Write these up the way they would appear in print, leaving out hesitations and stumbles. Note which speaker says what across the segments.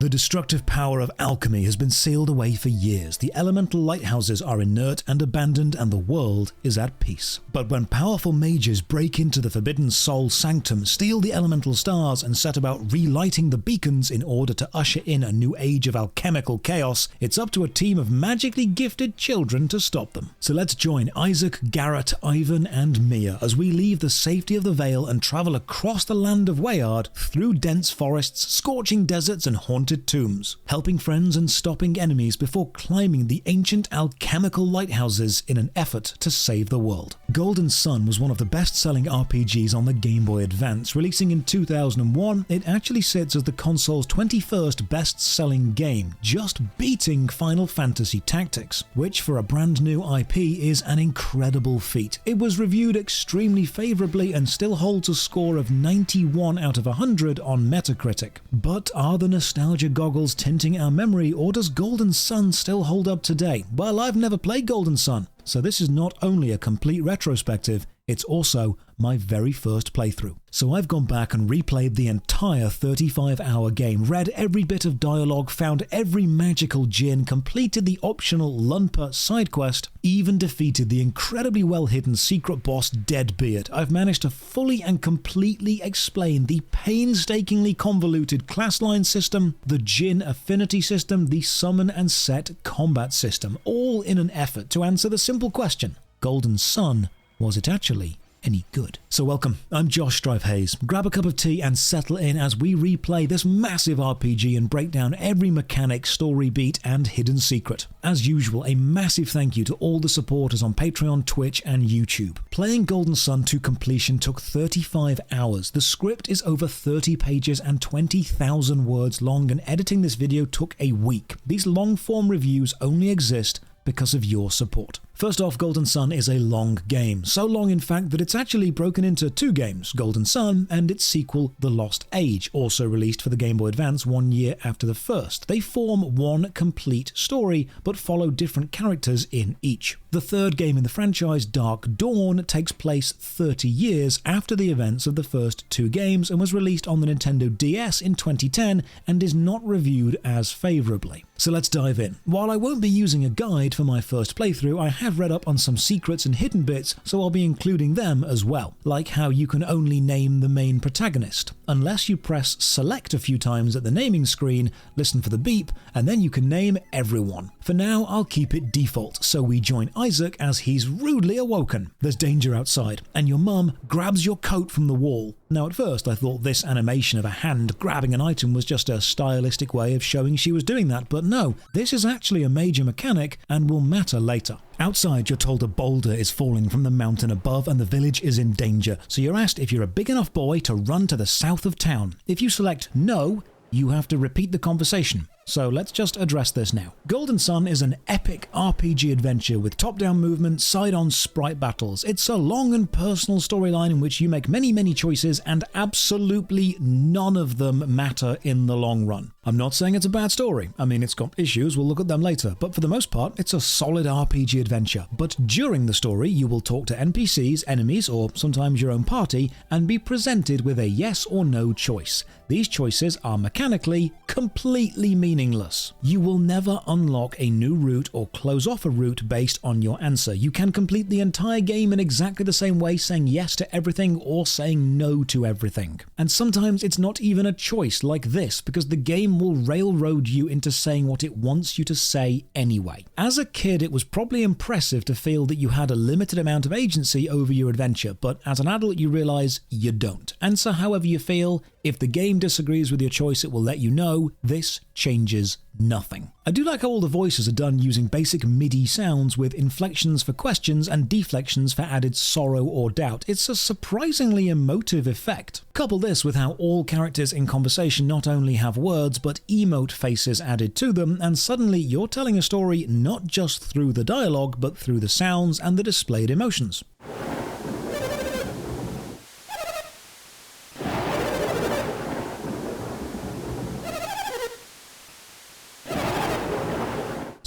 Speaker 1: The destructive power of alchemy has been sealed away for years. The elemental lighthouses are inert and abandoned, and the world is at peace. But when powerful mages break into the Forbidden Soul Sanctum, steal the elemental stars, and set about relighting the beacons in order to usher in a new age of alchemical chaos, it's up to a team of magically gifted children to stop them. So let's join Isaac, Garet, Ivan, and Mia as we leave the safety of the Vale and travel across the land of Weyard, through dense forests, scorching deserts, and haunted tombs, helping friends and stopping enemies before climbing the ancient alchemical lighthouses in an effort to save the world. Golden Sun was one of the best-selling RPGs on the Gameboy Advance. Releasing in 2001, it actually sits as the console's 21st best-selling game, just beating Final Fantasy Tactics, which for a brand new IP is an incredible feat. It was reviewed extremely favourably and still holds a score of 91 out of 100 on Metacritic. But are the nostalgia goggles tinting our memory, or does Golden Sun still hold up today? Well, I've never played Golden Sun, so this is not only a complete retrospective, it's also my very first playthrough. So I've gone back and replayed the entire 35-hour game, read every bit of dialogue, found every magical Djinn, completed the optional Lunpa side quest, even defeated the incredibly well-hidden secret boss Deadbeard. I've managed to fully and completely explain the painstakingly convoluted class line system, the Djinn affinity system, the summon and set combat system, all in an effort to answer the simple question: Golden Sun, was it actually any good? So welcome, I'm Josh Strive-Hayes. Grab a cup of tea and settle in as we replay this massive RPG and break down every mechanic, story beat, and hidden secret. As usual, a massive thank you to all the supporters on Patreon, Twitch, and YouTube. Playing Golden Sun to completion took 35 hours. The script is over 30 pages and 20,000 words long, and editing this video took a week. These long-form reviews only exist because of your support. First off, Golden Sun is a long game. So long, in fact, that it's actually broken into two games, Golden Sun and its sequel, The Lost Age, also released for the Game Boy Advance 1 year after the first. They form one complete story, but follow different characters in each. The third game in the franchise, Dark Dawn, takes place 30 years after the events of the first two games and was released on the Nintendo DS in 2010 and is not reviewed as favourably. So let's dive in. While I won't be using a guide for my first playthrough, I have read up on some secrets and hidden bits, so I'll be including them as well, like how you can only name the main protagonist. Unless you press select a few times at the naming screen, listen for the beep, and then you can name everyone. For now, I'll keep it default, so we join Isaac as he's rudely awoken. There's danger outside, and your mum grabs your coat from the wall. Now, at first, I thought this animation of a hand grabbing an item was just a stylistic way of showing she was doing that, but no, this is actually a major mechanic and will matter later. Outside, you're told a boulder is falling from the mountain above and the village is in danger, so you're asked if you're a big enough boy to run to the south of town. If you select no, you have to repeat the conversation. So let's just address this now. Golden Sun is an epic RPG adventure with top-down movement, side-on sprite battles. It's a long and personal storyline in which you make many choices and absolutely none of them matter in the long run. I'm not saying it's a bad story. I mean, it's got issues, we'll look at them later, but for the most part, it's a solid RPG adventure. But during the story, you will talk to NPCs, enemies, or sometimes your own party, and be presented with a yes or no choice. These choices are mechanically completely meaningless. You will never unlock a new route or close off a route based on your answer. You can complete the entire game in exactly the same way, saying yes to everything or saying no to everything. And sometimes it's not even a choice like this, because the game will railroad you into saying what it wants you to say anyway. As a kid, it was probably impressive to feel that you had a limited amount of agency over your adventure, but as an adult you realize you don't. Answer however you feel. If the game disagrees with your choice, it will let you know. This changes nothing. I do like how all the voices are done using basic MIDI sounds with inflections for questions and deflections for added sorrow or doubt. It's a surprisingly emotive effect. Couple this with how all characters in conversation not only have words but emote faces added to them, and suddenly you're telling a story not just through the dialogue but through the sounds and the displayed emotions.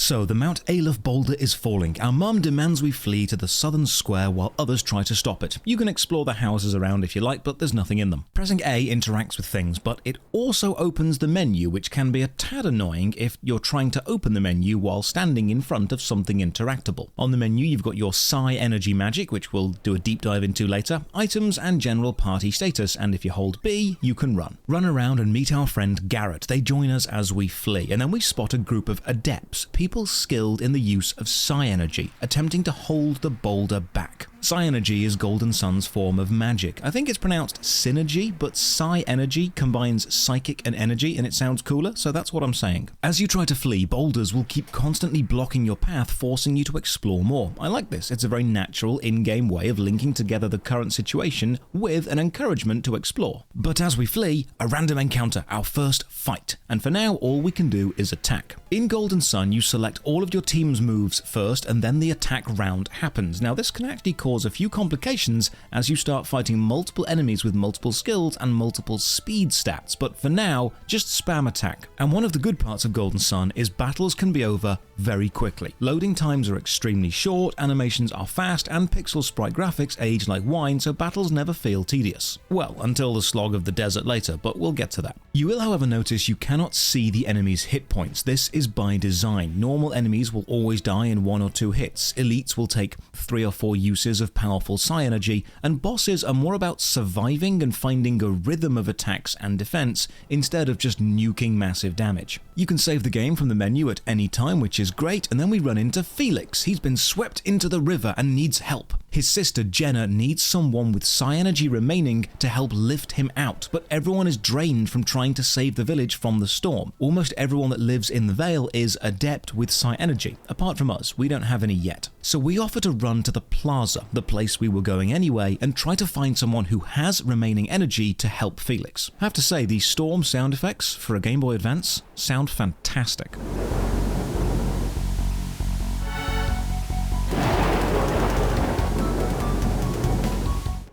Speaker 1: So, the Mount Aleph boulder is falling. Our mum demands we flee to the southern square while others try to stop it. You can explore the houses around if you like, but there's nothing in them. Pressing A interacts with things, but it also opens the menu, which can be a tad annoying if you're trying to open the menu while standing in front of something interactable. On the menu, you've got your psi energy magic, which we'll do a deep dive into later, items and general party status, and if you hold B, you can run. Run around and meet our friend Garet. They join us as we flee, and then we spot a group of adepts, people skilled in the use of psi energy, attempting to hold the boulder back. Psi energy is Golden Sun's form of magic. I think it's pronounced synergy, but psi energy combines psychic and energy, and it sounds cooler, so that's what I'm saying. As you try to flee, boulders will keep constantly blocking your path, forcing you to explore more. I like this. It's a very natural in-game way of linking together the current situation with an encouragement to explore. But as we flee, a random encounter, our first fight, and for now all we can do is attack. In Golden Sun, you select all of your team's moves first, and then the attack round happens. Now this can actually cause a few complications as you start fighting multiple enemies with multiple skills and multiple speed stats, but for now, just spam attack. And one of the good parts of Golden Sun is battles can be over very quickly. Loading times are extremely short, animations are fast, and pixel sprite graphics age like wine, so battles never feel tedious. Well, until the slog of the desert later, but we'll get to that. You will, however, notice you cannot see the enemy's hit points. This is by design. Normal enemies will always die in 1 or 2 hits. Elites will take 3 or 4 uses of powerful psi energy, and bosses are more about surviving and finding a rhythm of attacks and defense instead of just nuking massive damage. You can save the game from the menu at any time, which is great, and then we run into Felix. He's been swept into the river and needs help. His sister Jenna needs someone with psi energy remaining to help lift him out, but everyone is drained from trying to save the village from the storm. Almost everyone that lives in the Vale is adept with psi energy. Apart from us, we don't have any yet. So we offer to run to the plaza, the place we were going anyway, and try to find someone who has remaining energy to help Felix. I have to say, the storm sound effects for a Game Boy Advance sound fantastic.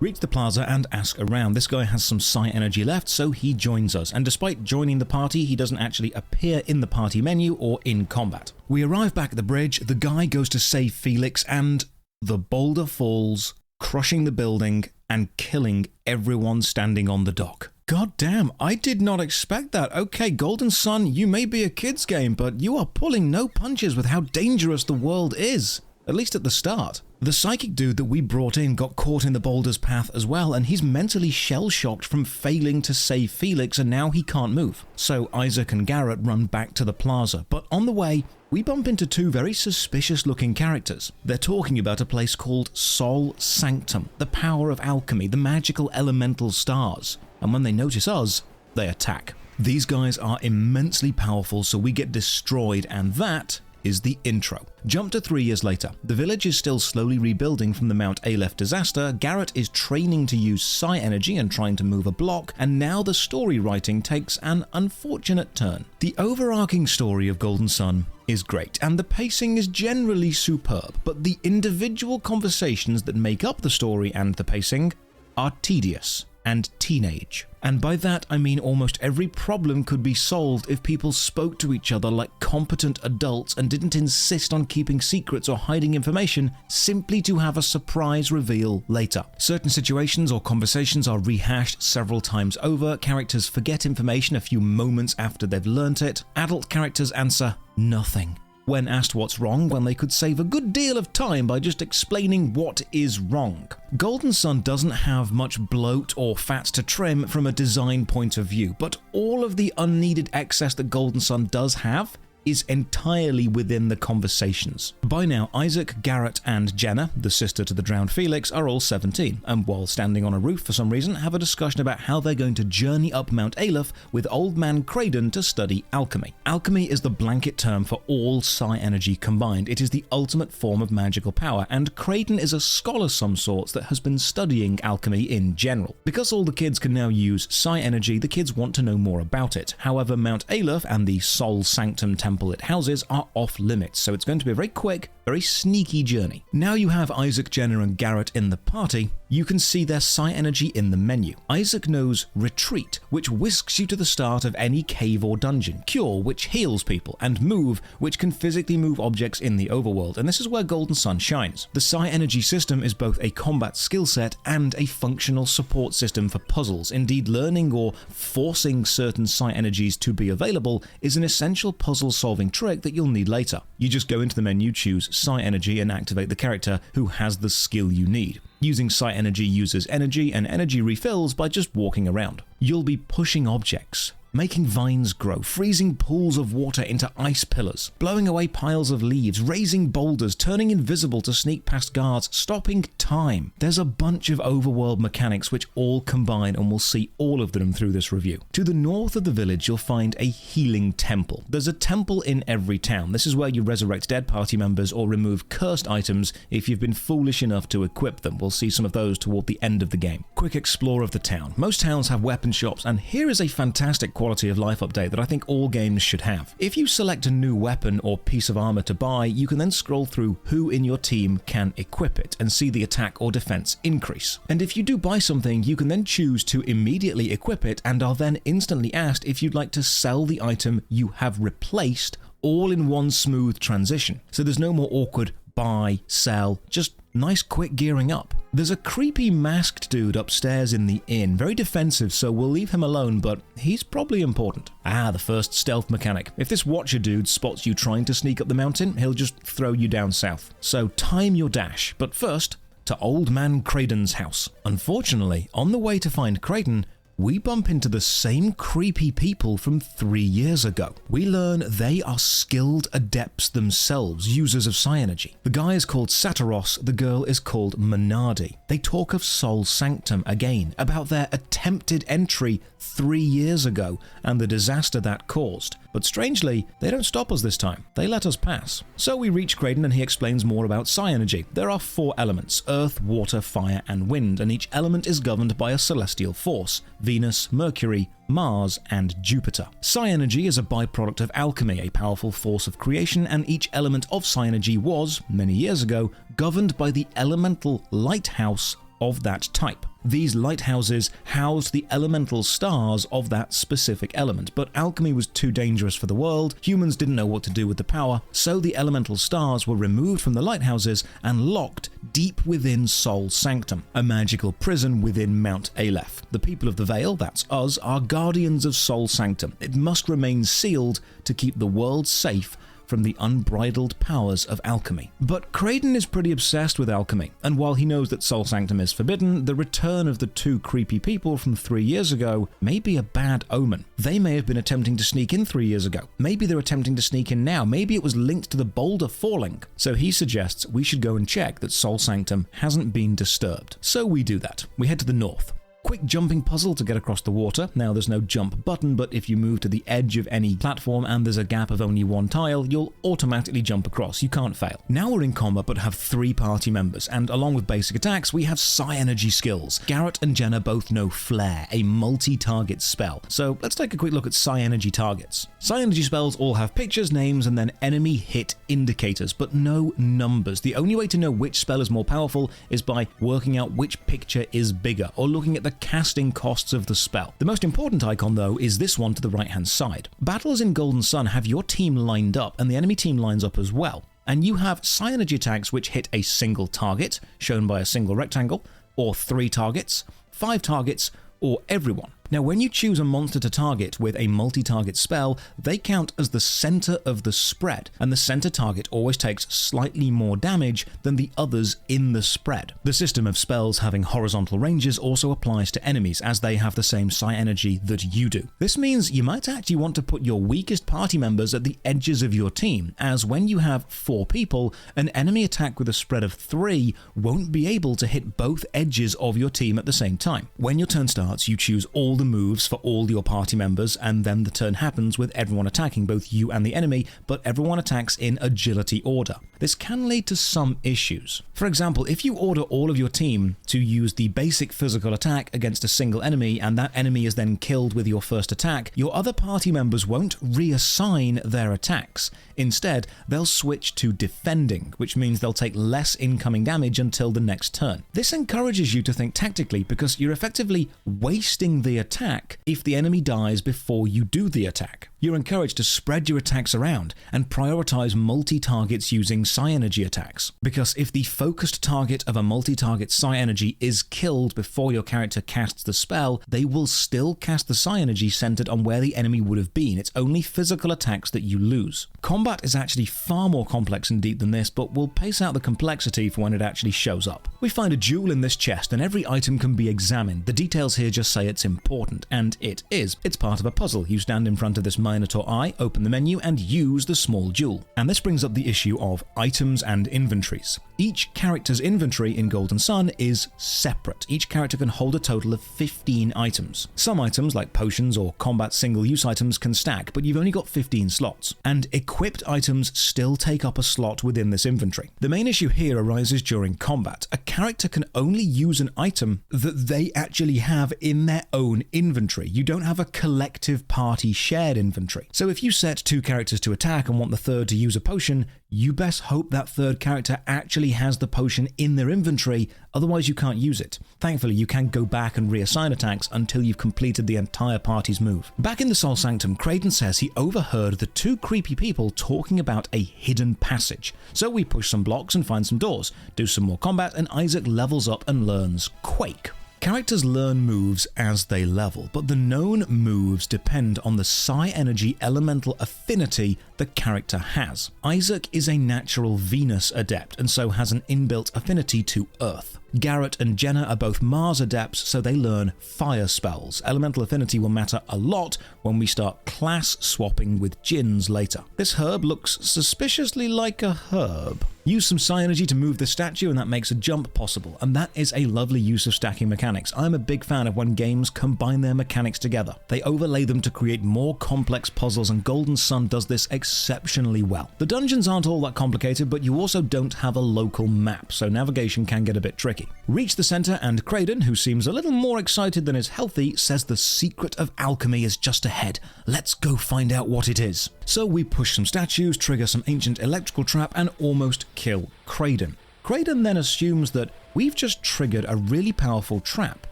Speaker 1: Reach the plaza and ask around. This guy has some psi energy left, so he joins us, and despite joining the party, he doesn't actually appear in the party menu or in combat. We arrive back at the bridge, the guy goes to save Felix, and the boulder falls, crushing the building and killing everyone standing on the dock. God damn, I did not expect that. Okay, Golden Sun, you may be a kid's game, but you are pulling no punches with how dangerous the world is. At least at the start. The psychic dude that we brought in got caught in the boulder's path as well, and he's mentally shell-shocked from failing to save Felix, and now he can't move. So Isaac and Garet run back to the plaza, but on the way, we bump into 2 very suspicious-looking characters. They're talking about a place called Sol Sanctum, the power of alchemy, the magical elemental stars. And when they notice us, they attack. These guys are immensely powerful, so we get destroyed, and that is the intro. Jump to 3 years later. The village is still slowly rebuilding from the Mount Aleph disaster, Garet is training to use psi energy and trying to move a block, and now the story writing takes an unfortunate turn. The overarching story of Golden Sun is great, and the pacing is generally superb, but the individual conversations that make up the story and the pacing are tedious and teenage. And by that I mean almost every problem could be solved if people spoke to each other like competent adults and didn't insist on keeping secrets or hiding information simply to have a surprise reveal later. Certain situations or conversations are rehashed several times over, characters forget information a few moments after they've learnt it, adult characters answer nothing when asked what's wrong, when they could save a good deal of time by just explaining what is wrong. Golden Sun doesn't have much bloat or fat to trim from a design point of view, but all of the unneeded excess that Golden Sun does have is entirely within the conversations. By now, Isaac, Garet, and Jenna, the sister to the drowned Felix, are all 17, and while standing on a roof for some reason, have a discussion about how they're going to journey up Mount Aleph with old man Craden to study alchemy. Alchemy is the blanket term for all psi energy combined. It is the ultimate form of magical power, and Craden is a scholar of some sorts that has been studying alchemy in general. Because all the kids can now use psi energy, the kids want to know more about it. However, Mount Aleph and the Sol Sanctum temple it houses are off limits, so it's going to be a very quick Very sneaky journey. Now you have Isaac, Jenna and Garet in the party, you can see their psi energy in the menu. Isaac knows Retreat, which whisks you to the start of any cave or dungeon, Cure, which heals people, and Move, which can physically move objects in the overworld, and this is where Golden Sun shines. The psi energy system is both a combat skill set and a functional support system for puzzles. Indeed, learning or forcing certain psi energies to be available is an essential puzzle-solving trick that you'll need later. You just go into the menu, choose psi energy, and activate the character who has the skill you need. Using psi energy uses energy, and energy refills by just walking around. You'll be pushing objects, making vines grow, freezing pools of water into ice pillars, blowing away piles of leaves, raising boulders, turning invisible to sneak past guards, stopping time. There's a bunch of overworld mechanics which all combine, and we'll see all of them through this review. To the north of the village, you'll find a healing temple. There's a temple in every town. This is where you resurrect dead party members or remove cursed items if you've been foolish enough to equip them. We'll see some of those toward the end of the game. Quick explore of the town. Most towns have weapon shops, and here is a fantastic quality of life update that I think all games should have. If you select a new weapon or piece of armor to buy, you can then scroll through who in your team can equip it and see the attack or defense increase. And if you do buy something, you can then choose to immediately equip it and are then instantly asked if you'd like to sell the item you have replaced, all in one smooth transition. So there's no more awkward buy, sell, just nice quick gearing up. There's a creepy masked dude upstairs in the inn, very defensive, so we'll leave him alone, but he's probably important. The first stealth mechanic. If this watcher dude spots you trying to sneak up the mountain, he'll just throw you down south. So time your dash, but first, to Old Man Creighton's house. Unfortunately, on the way to find Creighton, we bump into the same creepy people from 3 years ago. We learn they are skilled adepts themselves, users of psi energy. The guy is called Sataros, the girl is called Menardi. They talk of Soul Sanctum again, about their attempted entry 3 years ago and the disaster that caused. But strangely, they don't stop us this time. They let us pass. So we reach Creighton and he explains more about psi energy. There are 4 elements: earth, water, fire, and wind, and each element is governed by a celestial force: Venus, Mercury, Mars, and Jupiter. Psi energy is a byproduct of alchemy, a powerful force of creation, and each element of psi energy was, many years ago, governed by the elemental lighthouse of that type. These lighthouses housed the elemental stars of that specific element, but alchemy was too dangerous for the world, humans didn't know what to do with the power, so the elemental stars were removed from the lighthouses and locked deep within Soul Sanctum, a magical prison within Mount Aleph. The people of the Vale, that's us, are guardians of Soul Sanctum. It must remain sealed to keep the world safe from the unbridled powers of alchemy. But Creighton is pretty obsessed with alchemy, and while he knows that Soul Sanctum is forbidden, the return of the 2 creepy people from 3 years ago may be a bad omen. They may have been attempting to sneak in 3 years ago. Maybe they're attempting to sneak in now. Maybe it was linked to the boulder falling. So he suggests we should go and check that Soul Sanctum hasn't been disturbed. So we do that. We head to the north. Quick jumping puzzle to get across the water. Now there's no jump button, but if you move to the edge of any platform and there's a gap of only 1 tile, you'll automatically jump across. You can't fail. Now we're in combat but have 3 party members, and along with basic attacks, we have psi energy skills. Garet and Jenna both know Flare, a multi-target spell. So let's take a quick look at psi energy targets. Psi energy spells all have pictures, names, and then enemy hit indicators, but no numbers. The only way to know which spell is more powerful is by working out which picture is bigger, or looking at the casting costs of the spell. The most important icon though is this one to the right hand side. Battles in Golden Sun have your team lined up and the enemy team lines up as well, and you have psi energy attacks which hit a single target, shown by a single rectangle, or 3 targets, 5 targets, or everyone. Now when you choose a monster to target with a multi-target spell, they count as the center of the spread, and the center target always takes slightly more damage than the others in the spread. The system of spells having horizontal ranges also applies to enemies, as they have the same psi energy that you do. This means you might actually want to put your weakest party members at the edges of your team, as when you have 4 people, an enemy attack with a spread of 3 won't be able to hit both edges of your team at the same time. When your turn starts, you choose all the the moves for all your party members, and then the turn happens with everyone attacking, both you and the enemy, but everyone attacks in agility order. This can lead to some issues. For example, if you order all of your team to use the basic physical attack against a single enemy, and that enemy is then killed with your first attack, your other party members won't reassign their attacks. Instead, they'll switch to defending, which means they'll take less incoming damage until the next turn. This encourages you to think tactically, because you're effectively wasting the attack if the enemy dies before you do the attack. You're encouraged to spread your attacks around and prioritize multi-targets using psi-energy attacks, because if the focused target of a multi-target psi-energy is killed before your character casts the spell, they will still cast the psi-energy centered on where the enemy would have been. It's only physical attacks that you lose. Combat is actually far more complex and deep than this, but we'll pace out the complexity for when it actually shows up. We find a jewel in this chest, and every item can be examined. The details here just say it's important, and it is. It's part of a puzzle. You stand in front of this Minotaur eye, open the menu, and use the small jewel. And this brings up the issue of items and inventories. Each character's inventory in Golden Sun is separate. Each character can hold a total of 15 items. Some items, like potions or combat single-use items, can stack, but you've only got 15 slots. And equipped items still take up a slot within this inventory. The main issue here arises during combat. A character can only use an item that they actually have in their own inventory. You don't have a collective party shared inventory. So if you set two characters to attack and want the third to use a potion, you best hope that third character actually has the potion in their inventory, otherwise you can't use it. Thankfully, you can go back and reassign attacks until you've completed the entire party's move. Back in the Sol Sanctum, Kraden says he overheard the two creepy people talking about a hidden passage. So we push some blocks and find some doors, do some more combat, and Isaac levels up and learns Quake. Characters learn moves as they level, but the known moves depend on the psi-energy elemental affinity the character has. Isaac is a natural Venus adept, and so has an inbuilt affinity to Earth. Garet and Jenna are both Mars adepts, so they learn fire spells. Elemental affinity will matter a lot when we start class swapping with Djinns later. This herb looks suspiciously like a herb. Use some psi energy to move the statue, and that makes a jump possible, and that is a lovely use of stacking mechanics. I'm a big fan of when games combine their mechanics together. They overlay them to create more complex puzzles, and Golden Sun does this exceptionally well. The dungeons aren't all that complicated, but you also don't have a local map, so navigation can get a bit tricky. Reach the center, and Kraden, who seems a little more excited than is healthy, says the secret of alchemy is just ahead. Let's go find out what it is. So we push some statues, trigger some ancient electrical trap, and almost kill Kraden. Kraden then assumes that we've just triggered a really powerful trap.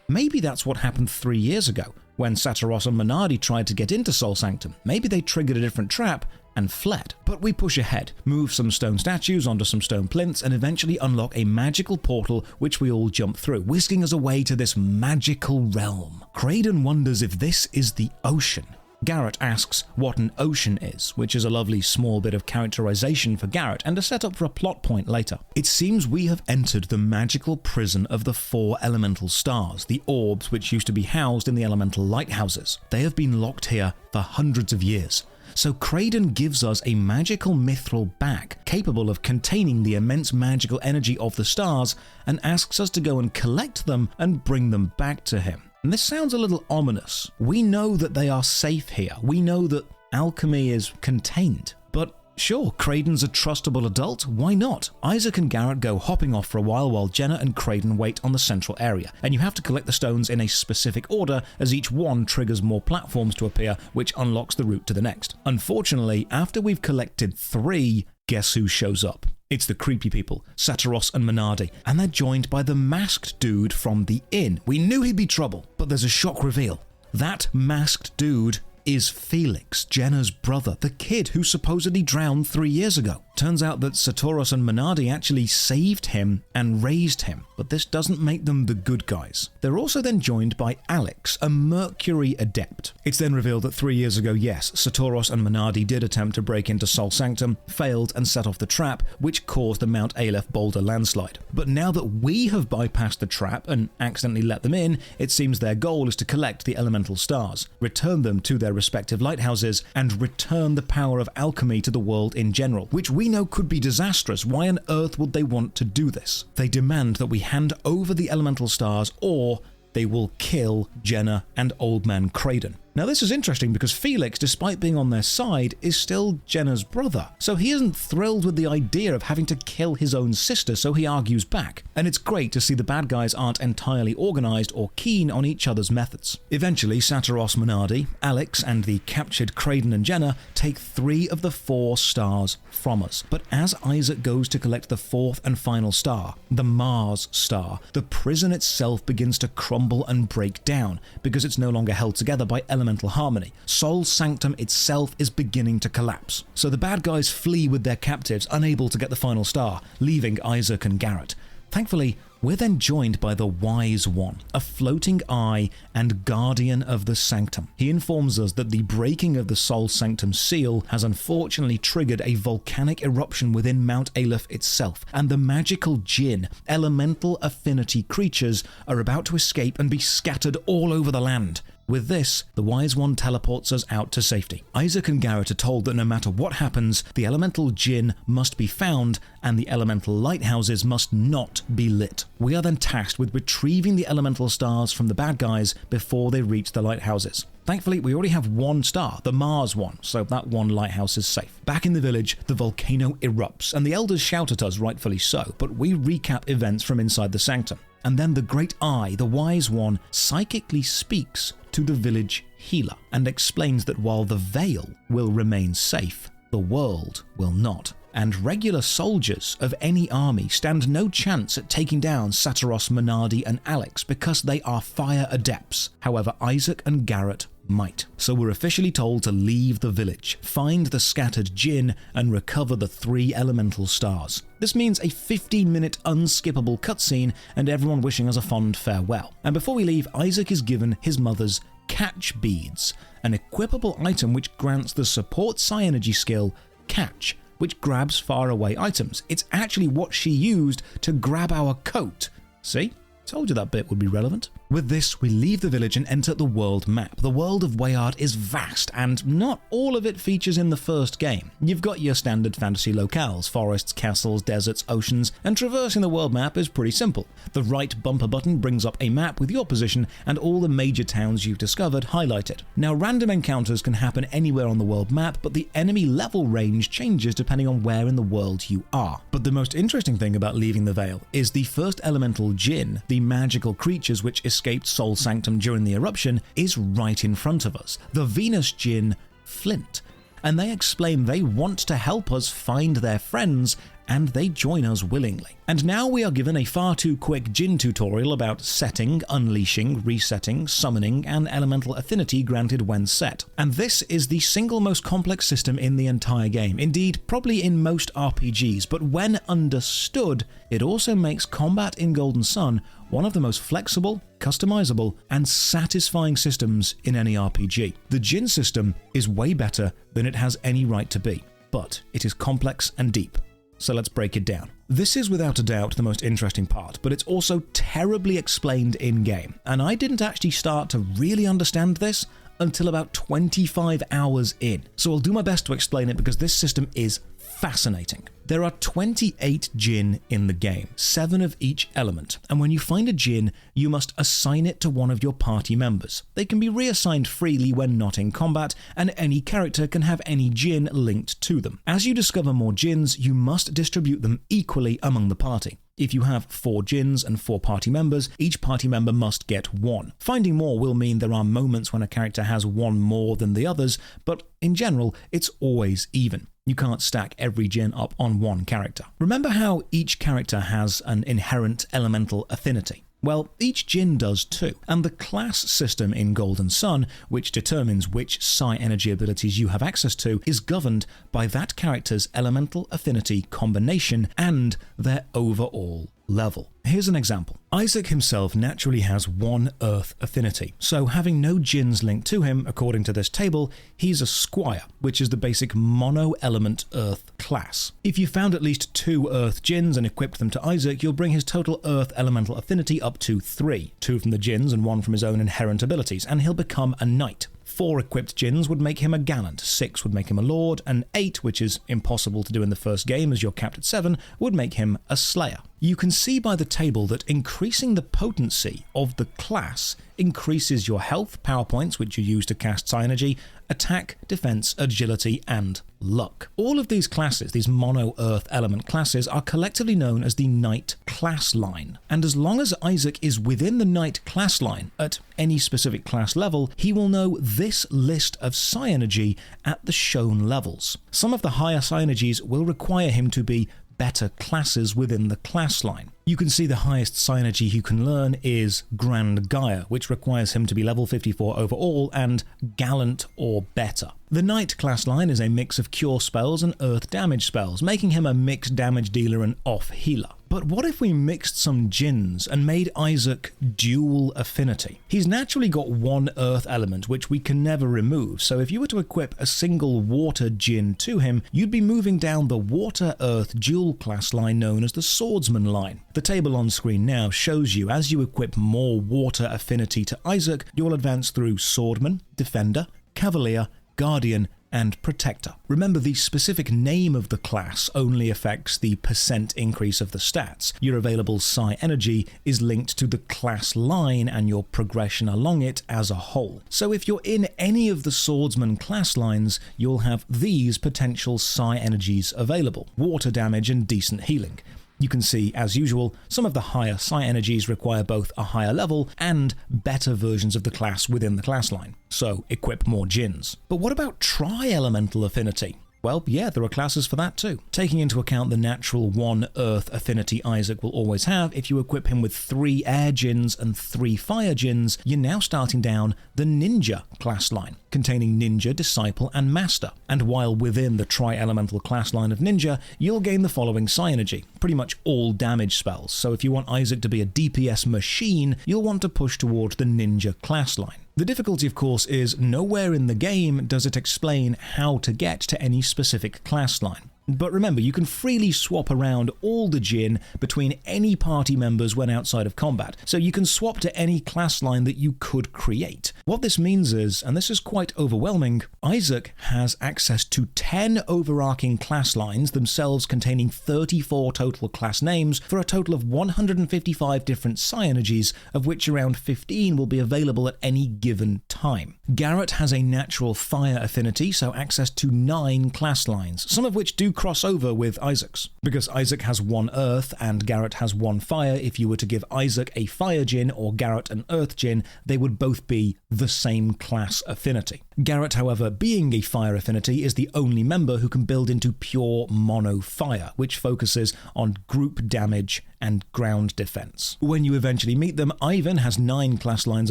Speaker 1: Maybe that's what happened 3 years ago, when Saturos and Minardi tried to get into Sol Sanctum. Maybe they triggered a different trap and fled. But we push ahead, move some stone statues onto some stone plinths, and eventually unlock a magical portal which we all jump through, whisking us away to this magical realm. Kraden wonders if this is the ocean. Garet asks what an ocean is, which is a lovely small bit of characterization for Garet and a setup for a plot point later. It seems we have entered the magical prison of the 4 elemental stars, the orbs which used to be housed in the elemental lighthouses. They have been locked here for hundreds of years. So Kraden gives us a magical mithril bag capable of containing the immense magical energy of the stars and asks us to go and collect them and bring them back to him. And this sounds a little ominous. We know that they are safe here. We know that alchemy is contained. But sure, Kraden's a trustable adult, why not? Isaac and Garet go hopping off for a while Jenna and Kraden wait on the central area, and you have to collect the stones in a specific order as each one triggers more platforms to appear, which unlocks the route to the next. Unfortunately, after we've collected 3, guess who shows up? It's the creepy people, Saturos and Minardi, and they're joined by the masked dude from the inn. We knew he'd be trouble, but there's a shock reveal. That masked dude is Felix, Jenna's brother, the kid who supposedly drowned 3 years ago. Turns out that Saturos and Minardi actually saved him and raised him, but this doesn't make them the good guys. They're also then joined by Alex, a Mercury adept. It's then revealed that 3 years ago, yes, Saturos and Minardi did attempt to break into Sol Sanctum, failed and set off the trap, which caused the Mount Aleph boulder landslide. But now that we have bypassed the trap and accidentally let them in, it seems their goal is to collect the elemental stars, return them to their respective lighthouses, and return the power of alchemy to the world in general, which we know could be disastrous. Why on earth would they want to do this? They demand that we hand over the elemental stars or they will kill Jenna and Old Man Kraden. Now this is interesting because Felix, despite being on their side, is still Jenna's brother, so he isn't thrilled with the idea of having to kill his own sister, so he argues back. And it's great to see the bad guys aren't entirely organized or keen on each other's methods. Eventually, Saturos Minardi, Alex, and the captured Kraden and Jenna take 3 of the 4 stars from us. But as Isaac goes to collect the 4th and final star, the Mars star, the prison itself begins to crumble and break down because it's no longer held together by elemental harmony. Sol Sanctum itself is beginning to collapse. So the bad guys flee with their captives, unable to get the final star, leaving Isaac and Garet. Thankfully, we're then joined by the Wise One, a floating eye and guardian of the Sanctum. He informs us that the breaking of the Sol Sanctum seal has unfortunately triggered a volcanic eruption within Mount Aleph itself, and the magical Djinn, elemental affinity creatures, are about to escape and be scattered all over the land. With this, the Wise One teleports us out to safety. Isaac and Garet are told that no matter what happens, the elemental Djinn must be found and the elemental lighthouses must not be lit. We are then tasked with retrieving the elemental stars from the bad guys before they reach the lighthouses. Thankfully, we already have 1 star, the Mars one, so that 1 lighthouse is safe. Back in the village, the volcano erupts, and the elders shout at us, rightfully so, but we recap events from inside the sanctum. And then the Great Eye, the Wise One, psychically speaks to the village healer and explains that while the Veil will remain safe, the world will not. And regular soldiers of any army stand no chance at taking down Saturos, Minardi, and Alex because they are fire adepts. However, Isaac and Garet might. So we're officially told to leave the village, find the scattered Djinn, and recover the 3 elemental stars. This means a 15-minute unskippable cutscene and everyone wishing us a fond farewell. And before we leave, Isaac is given his mother's Catch Beads, an equipable item which grants the support Psi-Energy skill Catch, which grabs faraway items. It's actually what she used to grab our coat. See? Told you that bit would be relevant. With this, we leave the village and enter the world map. The world of Weyard is vast, and not all of it features in the first game. You've got your standard fantasy locales, forests, castles, deserts, oceans, and traversing the world map is pretty simple. The right bumper button brings up a map with your position and all the major towns you've discovered highlighted. Now, random encounters can happen anywhere on the world map, but the enemy level range changes depending on where in the world you are. But the most interesting thing about leaving the Veil is the first elemental Djinn, the magical creatures which escaped Sol Sanctum during the eruption, is right in front of us, the Venus Djinn Flint. And they explain they want to help us find their friends, and they join us willingly. And now we are given a far too quick Djinn tutorial about setting, unleashing, resetting, summoning, and elemental affinity granted when set. And this is the single most complex system in the entire game, indeed probably in most RPGs, but when understood, it also makes combat in Golden Sun one of the most flexible, customizable, and satisfying systems in any RPG. The Djinn system is way better than it has any right to be, but it is complex and deep. So let's break it down. This is without a doubt the most interesting part, but it's also terribly explained in-game, and I didn't actually start to really understand this until about 25 hours in. So I'll do my best to explain it because this system is fascinating. There are 28 Djinn in the game, 7 of each element, and when you find a Djinn, you must assign it to one of your party members. They can be reassigned freely when not in combat, and any character can have any Djinn linked to them. As you discover more Djinns, you must distribute them equally among the party. If you have 4 Djinns and 4 party members, each party member must get 1. Finding more will mean there are moments when a character has 1 more than the others, but in general, it's always even. You can't stack every Djinn up on one character. Remember how each character has an inherent elemental affinity? Well, each Djinn does too, and the class system in Golden Sun, which determines which Psi-Energy abilities you have access to, is governed by that character's elemental affinity combination and their overall level. Here's an example. Isaac himself naturally has 1 Earth affinity, so having no Djinns linked to him, according to this table, he's a Squire, which is the basic mono-element Earth class. If you found at least 2 Earth Djinns and equipped them to Isaac, you'll bring his total Earth elemental affinity up to 3, 2 from the Djinns and 1 from his own inherent abilities, and he'll become a knight. 4 equipped Djinns would make him a gallant, 6 would make him a lord, and 8, which is impossible to do in the first game as you're capped at 7, would make him a slayer. You can see by the table that increasing the potency of the class increases your health, power points, which you use to cast psi energy, attack, defense, agility, and luck. All of these classes, these mono earth element classes, are collectively known as the Knight class line. And as long as Isaac is within the Knight class line at any specific class level, he will know this list of psi energy at the shown levels. Some of the higher psi energies will require him to be better classes within the class line. You can see the highest psi energy he can learn is Grand Gaia, which requires him to be level 54 overall and Gallant or better. The Knight class line is a mix of cure spells and earth damage spells, making him a mixed damage dealer and off healer. But what if we mixed some Djinns and made Isaac dual affinity? He's naturally got one earth element which we can never remove, so if you were to equip a single water Djinn to him, you'd be moving down the water-earth dual class line known as the swordsman line. The table on screen now shows you as you equip more water affinity to Isaac, you'll advance through swordman, defender, cavalier, guardian, and protector. Remember, the specific name of the class only affects the percent increase of the stats. Your available psi energy is linked to the class line and your progression along it as a whole. So if you're in any of the swordsman class lines, you'll have these potential psi energies available: water damage and decent healing. You can see, as usual, some of the higher psi energies require both a higher level and better versions of the class within the class line, so equip more Djinns. But what about tri-elemental affinity? Well, yeah, there are classes for that too. Taking into account the natural 1 earth affinity Isaac will always have, if you equip him with 3 air Djinns and 3 fire Djinns, you're now starting down the ninja class line, containing ninja, disciple, and master. And while within the tri-elemental class line of ninja, you'll gain the following psi energy, pretty much all damage spells. So if you want Isaac to be a DPS machine, you'll want to push toward the ninja class line. The difficulty, of course, is nowhere in the game does it explain how to get to any specific class line. But remember, you can freely swap around all the Djinn between any party members when outside of combat, so you can swap to any class line that you could create. What this means is, and this is quite overwhelming, Isaac has access to 10 overarching class lines, themselves containing 34 total class names, for a total of 155 different psi energies, of which around 15 will be available at any given time. Garet has a natural fire affinity, so access to 9 class lines, some of which do cross over with Isaac's. Because Isaac has 1 earth and Garet has 1 fire, if you were to give Isaac a fire Djinn or Garet an earth Djinn, they would both be the same class affinity. Garet, however, being a fire affinity, is the only member who can build into pure mono fire, which focuses on group damage and ground defense. When you eventually meet them, Ivan has 9 class lines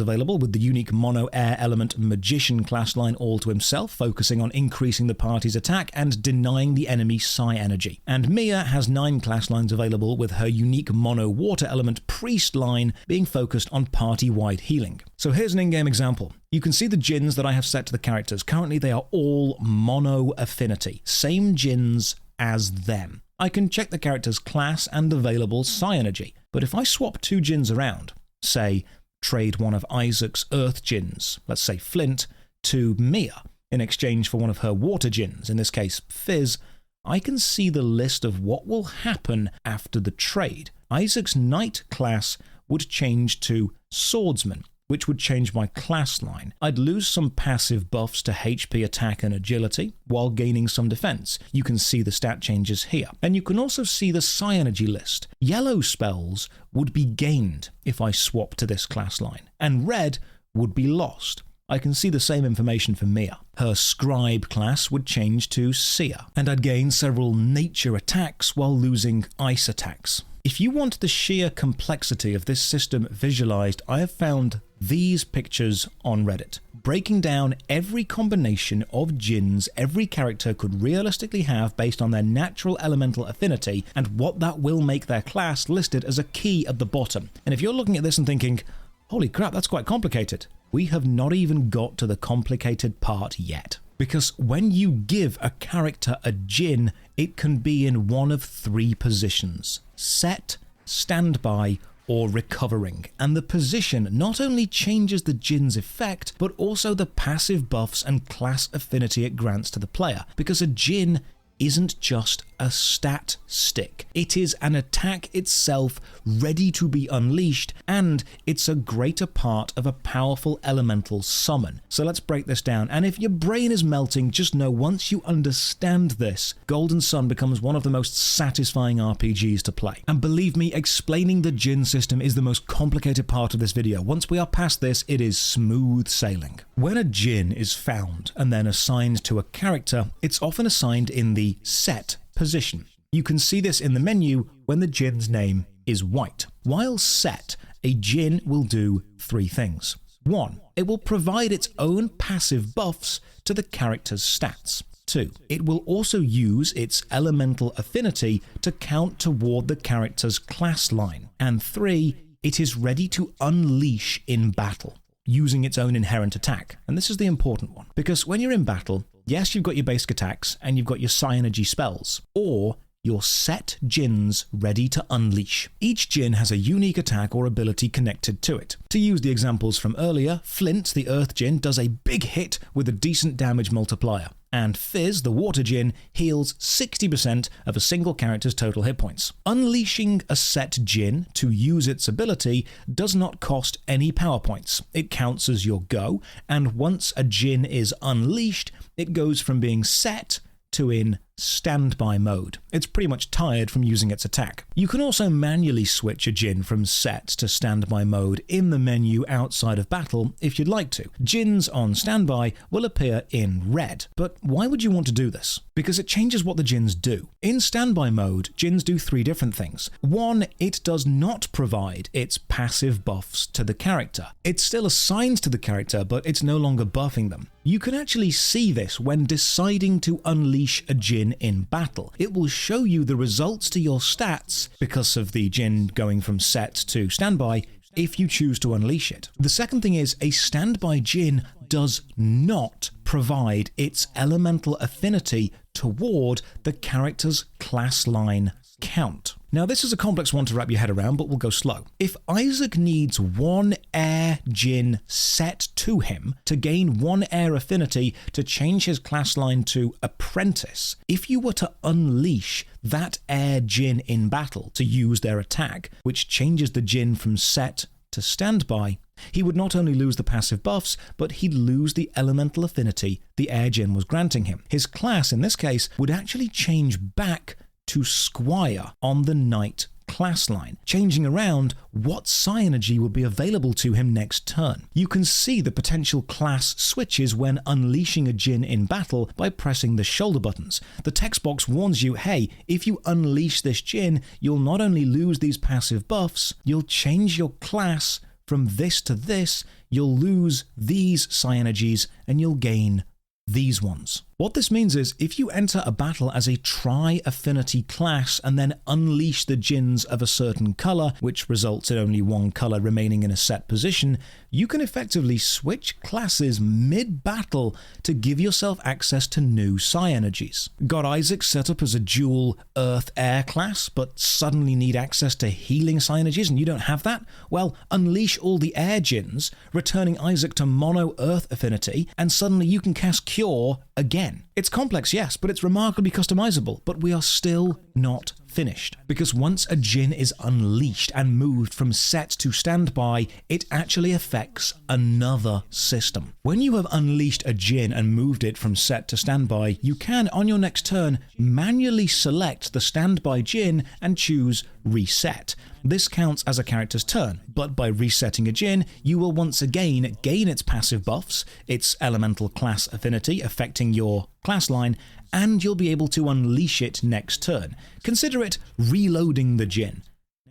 Speaker 1: available, with the unique mono air element magician class line all to himself, focusing on increasing the party's attack and denying the enemy psi energy. And Mia has 9 class lines available, with her unique mono water element priest line being focused on party-wide healing. So here's an in-game example. You can see the Djinns that I have set to the characters. Currently they are all mono affinity, same Djinns as them. I can check the character's class and available psi energy, but if I swap 2 Djinns around, say trade one of Isaac's earth Djinns, let's say Flint, to Mia in exchange for one of her water Djinns, in this case Fizz, I can see the list of what will happen after the trade. Isaac's knight class would change to swordsman, which would change my class line. I'd lose some passive buffs to HP, attack, and agility, while gaining some defense. You can see the stat changes here. And you can also see the psi energy list. Yellow spells would be gained if I swap to this class line, and red would be lost. I can see the same information for Mia. Her scribe class would change to seer, and I'd gain several nature attacks while losing ice attacks. If you want the sheer complexity of this system visualized, I have found these pictures on Reddit, breaking down every combination of Djinns every character could realistically have based on their natural elemental affinity, and what that will make their class listed as a key at the bottom. And if you're looking at this and thinking, holy crap, that's quite complicated, we have not even got to the complicated part yet. Because when you give a character a Djinn, it can be in one of 3 positions: set, standby, or recovering. And the position not only changes the Djinn's effect, but also the passive buffs and class affinity it grants to the player. Because a Djinn isn't just a stat stick. It is an attack itself ready to be unleashed, and it's a greater part of a powerful elemental summon. So let's break this down, and if your brain is melting, just know once you understand this, Golden Sun becomes one of the most satisfying RPGs to play. And believe me, explaining the Djinn system is the most complicated part of this video. Once we are past this, it is smooth sailing. When a Djinn is found and then assigned to a character, it's often assigned in the set position. You can see this in the menu when the Djinn's name is white. While set, a Djinn will do three things. 1. It will provide its own passive buffs to the character's stats. 2. It will also use its elemental affinity to count toward the character's class line. And 3. It is ready to unleash in battle, using its own inherent attack. And this is the important one, because when you're in battle, yes, you've got your basic attacks and you've got your Psynergy spells, or your set Djinns ready to unleash. Each Djinn has a unique attack or ability connected to it. To use the examples from earlier, Flint, the Earth Djinn, does a big hit with a decent damage multiplier, and Fizz, the Water Djinn, heals 60% of a single character's total hit points. Unleashing a set Djinn to use its ability does not cost any power points. It counts as your go, and once a Djinn is unleashed, it goes from being set to in standby mode. It's pretty much tired from using its attack. You can also manually switch a Djinn from set to standby mode in the menu outside of battle if you'd like to. Djinns on standby will appear in red. But why would you want to do this? Because it changes what the Djinns do. In standby mode, Djinns do three different things. 1, it does not provide its passive buffs to the character. It's still assigned to the character, but it's no longer buffing them. You can actually see this when deciding to unleash a Djinn in battle. It will show you the results to your stats because of the Djinn going from set to standby if you choose to unleash it. The second thing is a standby Djinn does not provide its elemental affinity toward the character's class line count. Now, this is a complex one to wrap your head around, but we'll go slow. If Isaac needs one air Djinn set to him to gain one air affinity to change his class line to apprentice, if you were to unleash that air Djinn in battle to use their attack, which changes the Djinn from set to standby, he would not only lose the passive buffs, but he'd lose the elemental affinity the air Djinn was granting him. His class, in this case, would actually change back to Squire on the Knight class line, changing around what Psynergy will be available to him next turn. You can see the potential class switches when unleashing a Djinn in battle by pressing the shoulder buttons. The text box warns you, hey, if you unleash this Djinn, you'll not only lose these passive buffs, you'll change your class from this to this, you'll lose these Psyenergies, and you'll gain these ones. What this means is, if you enter a battle as a tri-affinity class and then unleash the Djinns of a certain color, which results in only one color remaining in a set position, you can effectively switch classes mid-battle to give yourself access to new Psyenergies. Got Isaac set up as a dual Earth-Air class, but suddenly need access to healing Psyenergies and you don't have that? Well, unleash all the Air Djinns, returning Isaac to mono Earth affinity, and suddenly you can cast Cure again. It's complex, yes, but it's remarkably customizable, but we are still not finished. Because once a Djinn is unleashed and moved from set to standby, it actually affects another system. When you have unleashed a Djinn and moved it from set to standby, you can, on your next turn, manually select the standby Djinn and choose Reset. This counts as a character's turn, but by resetting a Djinn, you will once again gain its passive buffs, its elemental class affinity affecting your class line, and you'll be able to unleash it next turn. Consider it reloading the Djinn.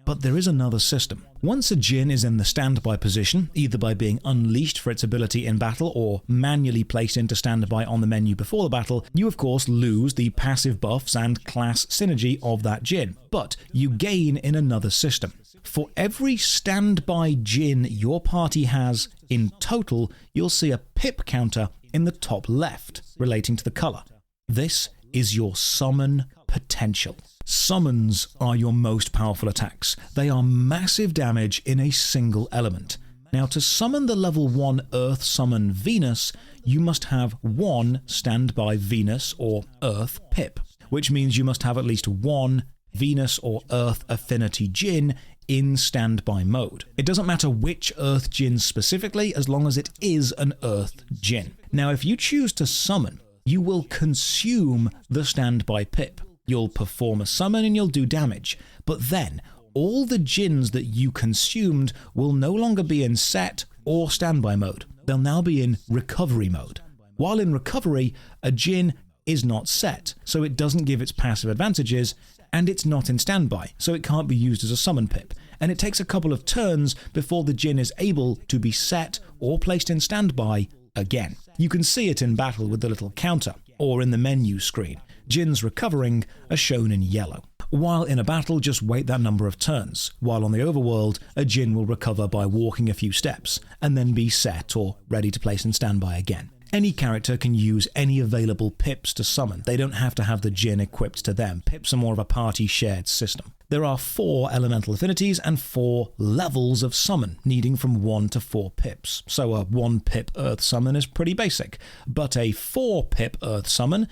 Speaker 1: But there is another system. Once a Djinn is in the standby position, either by being unleashed for its ability in battle or manually placed into standby on the menu before the battle, you of course lose the passive buffs and class synergy of that Djinn, but you gain in another system. For every standby Djinn your party has in total, you'll see a pip counter in the top left relating to the color. This is your summon potential. Summons are your most powerful attacks. They are massive damage in a single element. Now, to summon the level 1 Earth summon Venus, you must have one standby Venus or Earth pip. which means you must have at least one Venus or Earth affinity Djinn in standby mode. It doesn't matter which Earth Djinn specifically, as long as it is an Earth Djinn. Now, if you choose to summon, you will consume the standby pip. You'll perform a summon and you'll do damage, but then all the Djinns that you consumed will no longer be in set or standby mode. They'll now be in recovery mode. While in recovery, a Djinn is not set, so it doesn't give its passive advantages, and it's not in standby, so it can't be used as a summon pip, and it takes a couple of turns before the Djinn is able to be set or placed in standby again. You can see it in battle with the little counter, or in the menu screen. Djinns recovering are shown in yellow. While in a battle, just wait that number of turns, while on the overworld, a Djinn will recover by walking a few steps, and then be set or ready to place in standby again. Any character can use any available pips to summon. They don't have to have the Djinn equipped to them. Pips are more of a party-shared system. There are 4 elemental affinities and 4 levels of summon, needing from 1 to 4 pips. So a 1 pip Earth summon is pretty basic, but a 4 pip Earth summon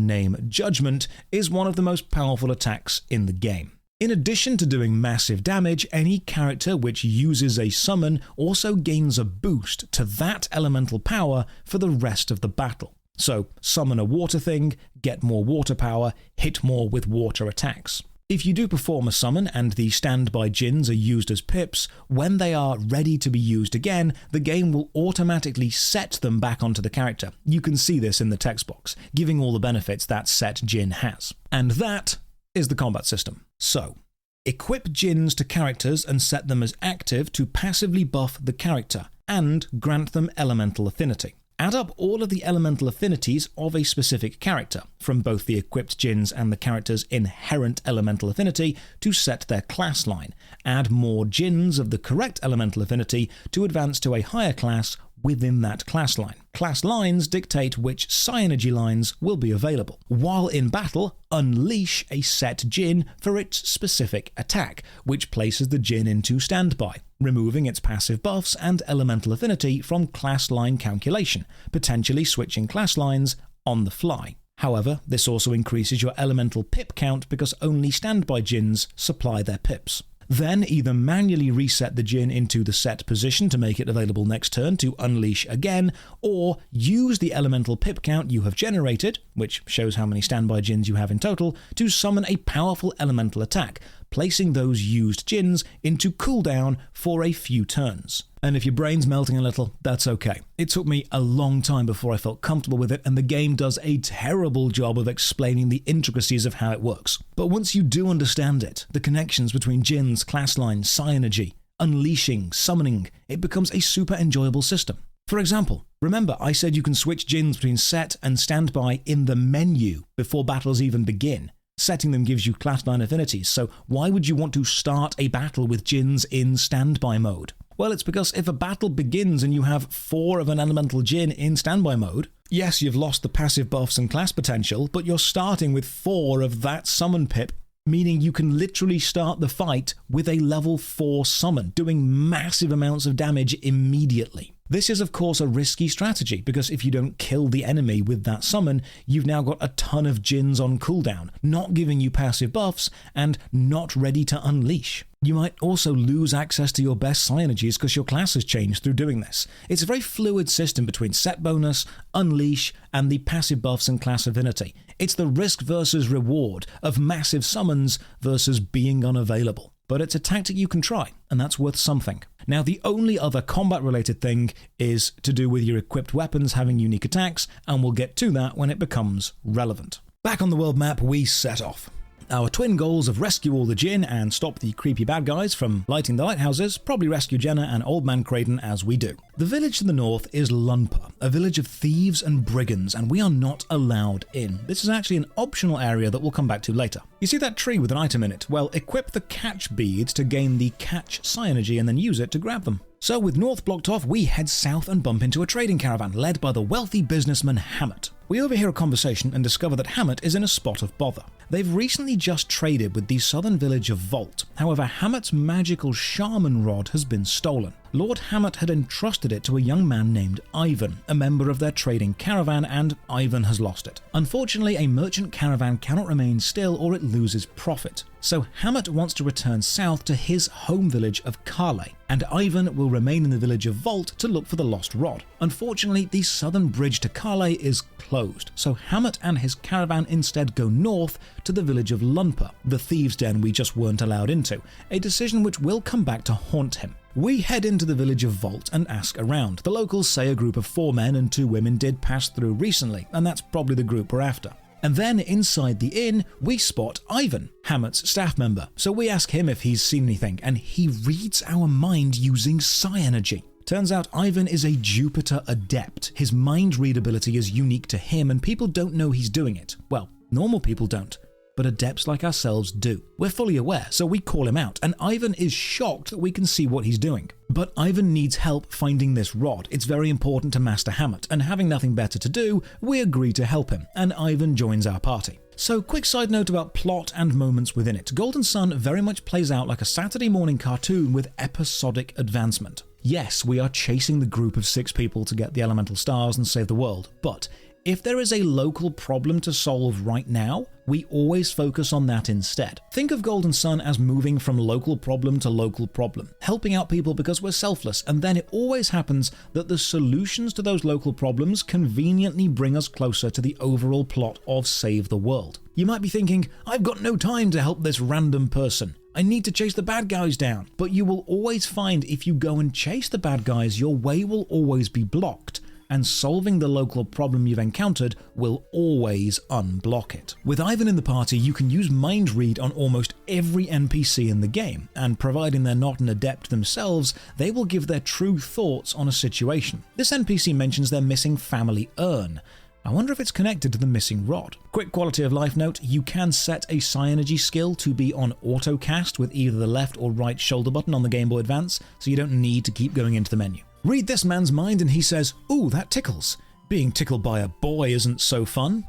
Speaker 1: name Judgment, is one of the most powerful attacks in the game. In addition to doing massive damage, any character which uses a summon also gains a boost to that elemental power for the rest of the battle. So, summon a water thing, get more water power, hit more with water attacks. If you do perform a summon and the standby Djinns are used as pips, when they are ready to be used again, the game will automatically set them back onto the character. You can see this in the text box, giving all the benefits that set Djinn has. And that is the combat system. So, equip Djinns to characters and set them as active to passively buff the character, and grant them elemental affinity. Add up all of the elemental affinities of a specific character, from both the equipped Djinns and the character's inherent elemental affinity, to set their class line. Add more Djinns of the correct elemental affinity to advance to a higher class within that class line. Class lines dictate which Psynergy lines will be available. While in battle, unleash a set Djinn for its specific attack, which places the Djinn into standby, removing its passive buffs and elemental affinity from class line calculation, potentially switching class lines on the fly. However, this also increases your elemental pip count because only standby Djinns supply their pips. Then either manually reset the Djinn into the set position to make it available next turn to unleash again, or use the elemental pip count you have generated, which shows how many standby Djinns you have in total, to summon a powerful elemental attack, placing those used Djinns into cooldown for a few turns. And if your brain's melting a little, that's okay. It took me a long time before I felt comfortable with it, and the game does a terrible job of explaining the intricacies of how it works. But once you do understand it, the connections between Djinns, class lines, Psynergy, unleashing, summoning, it becomes a super enjoyable system. For example, remember I said you can switch Djinns between set and standby in the menu before battles even begin. Setting them gives you class line affinities, so why would you want to start a battle with Djinns in standby mode? Well, it's because if a battle begins and you have 4 of an elemental Djinn in standby mode, yes, you've lost the passive buffs and class potential, but you're starting with 4 of that summon pip, meaning you can literally start the fight with a level 4 summon, doing massive amounts of damage immediately. This is of course a risky strategy, because if you don't kill the enemy with that summon, you've now got a ton of Djinns on cooldown, not giving you passive buffs, and not ready to unleash. You might also lose access to your best Psynergies because your class has changed through doing this. It's a very fluid system between set bonus, unleash, and the passive buffs and class affinity. It's the risk versus reward of massive summons versus being unavailable. But it's a tactic you can try, and that's worth something. Now, the only other combat-related thing is to do with your equipped weapons having unique attacks, and we'll get to that when it becomes relevant. Back on the world map, we set off. Our twin goals of rescue all the Djinn and stop the creepy bad guys from lighting the lighthouses, probably rescue Jenna and Old Man Creighton as we do. The village to the north is Lunpa, a village of thieves and brigands, and we are not allowed in. This is actually an optional area that we'll come back to later. You see that tree with an item in it? Well, equip the catch beads to gain the catch Psynergy and then use it to grab them. So with north blocked off, we head south and bump into a trading caravan led by the wealthy businessman Hammett. We overhear a conversation and discover that Hammett is in a spot of bother. They've recently just traded with the southern village of Volt. However, Hammett's magical shaman rod has been stolen. Lord Hammett had entrusted it to a young man named Ivan, a member of their trading caravan, and Ivan has lost it. Unfortunately, a merchant caravan cannot remain still or it loses profit. So Hammett wants to return south to his home village of Carlay, and Ivan will remain in the village of Vault to look for the lost rod. Unfortunately, the southern bridge to Carlay is closed, so Hammett and his caravan instead go north to the village of Lunper, the thieves' den we just weren't allowed into, a decision which will come back to haunt him. We head into the village of Vault and ask around. The locals say a group of 4 men and 2 women did pass through recently, and that's probably the group we're after. And then inside the inn, we spot Ivan, Hammett's staff member. So we ask him if he's seen anything, and he reads our mind using psi energy. Turns out Ivan is a Jupiter adept. His mind read ability is unique to him, and people don't know he's doing it. Well, normal people don't, but adepts like ourselves do. We're fully aware, so we call him out, and Ivan is shocked that we can see what he's doing. But Ivan needs help finding this rod. It's very important to Master Hammett, and having nothing better to do, we agree to help him, and Ivan joins our party. So, quick side note about plot and moments within it. Golden Sun very much plays out like a Saturday morning cartoon with episodic advancement. Yes, we are chasing the group of 6 people to get the elemental stars and save the world, but if there is a local problem to solve right now, we always focus on that instead. Think of Golden Sun as moving from local problem to local problem, helping out people because we're selfless, and then it always happens that the solutions to those local problems conveniently bring us closer to the overall plot of Save the World. You might be thinking, I've got no time to help this random person. I need to chase the bad guys down. But you will always find if you go and chase the bad guys, your way will always be blocked, and solving the local problem you've encountered will always unblock it. With Ivan in the party, you can use mind read on almost every NPC in the game, and providing they're not an adept themselves, they will give their true thoughts on a situation. This NPC mentions their missing family urn. I wonder if it's connected to the missing rod. Quick quality of life note, you can set a psi energy skill to be on auto cast with either the left or right shoulder button on the Gameboy Advance, so you don't need to keep going into the menu. Read this man's mind and he says, ooh, that tickles. Being tickled by a boy isn't so fun.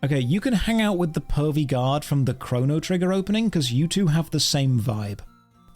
Speaker 1: Okay, you can hang out with the pervy guard from the Chrono Trigger opening because you two have the same vibe.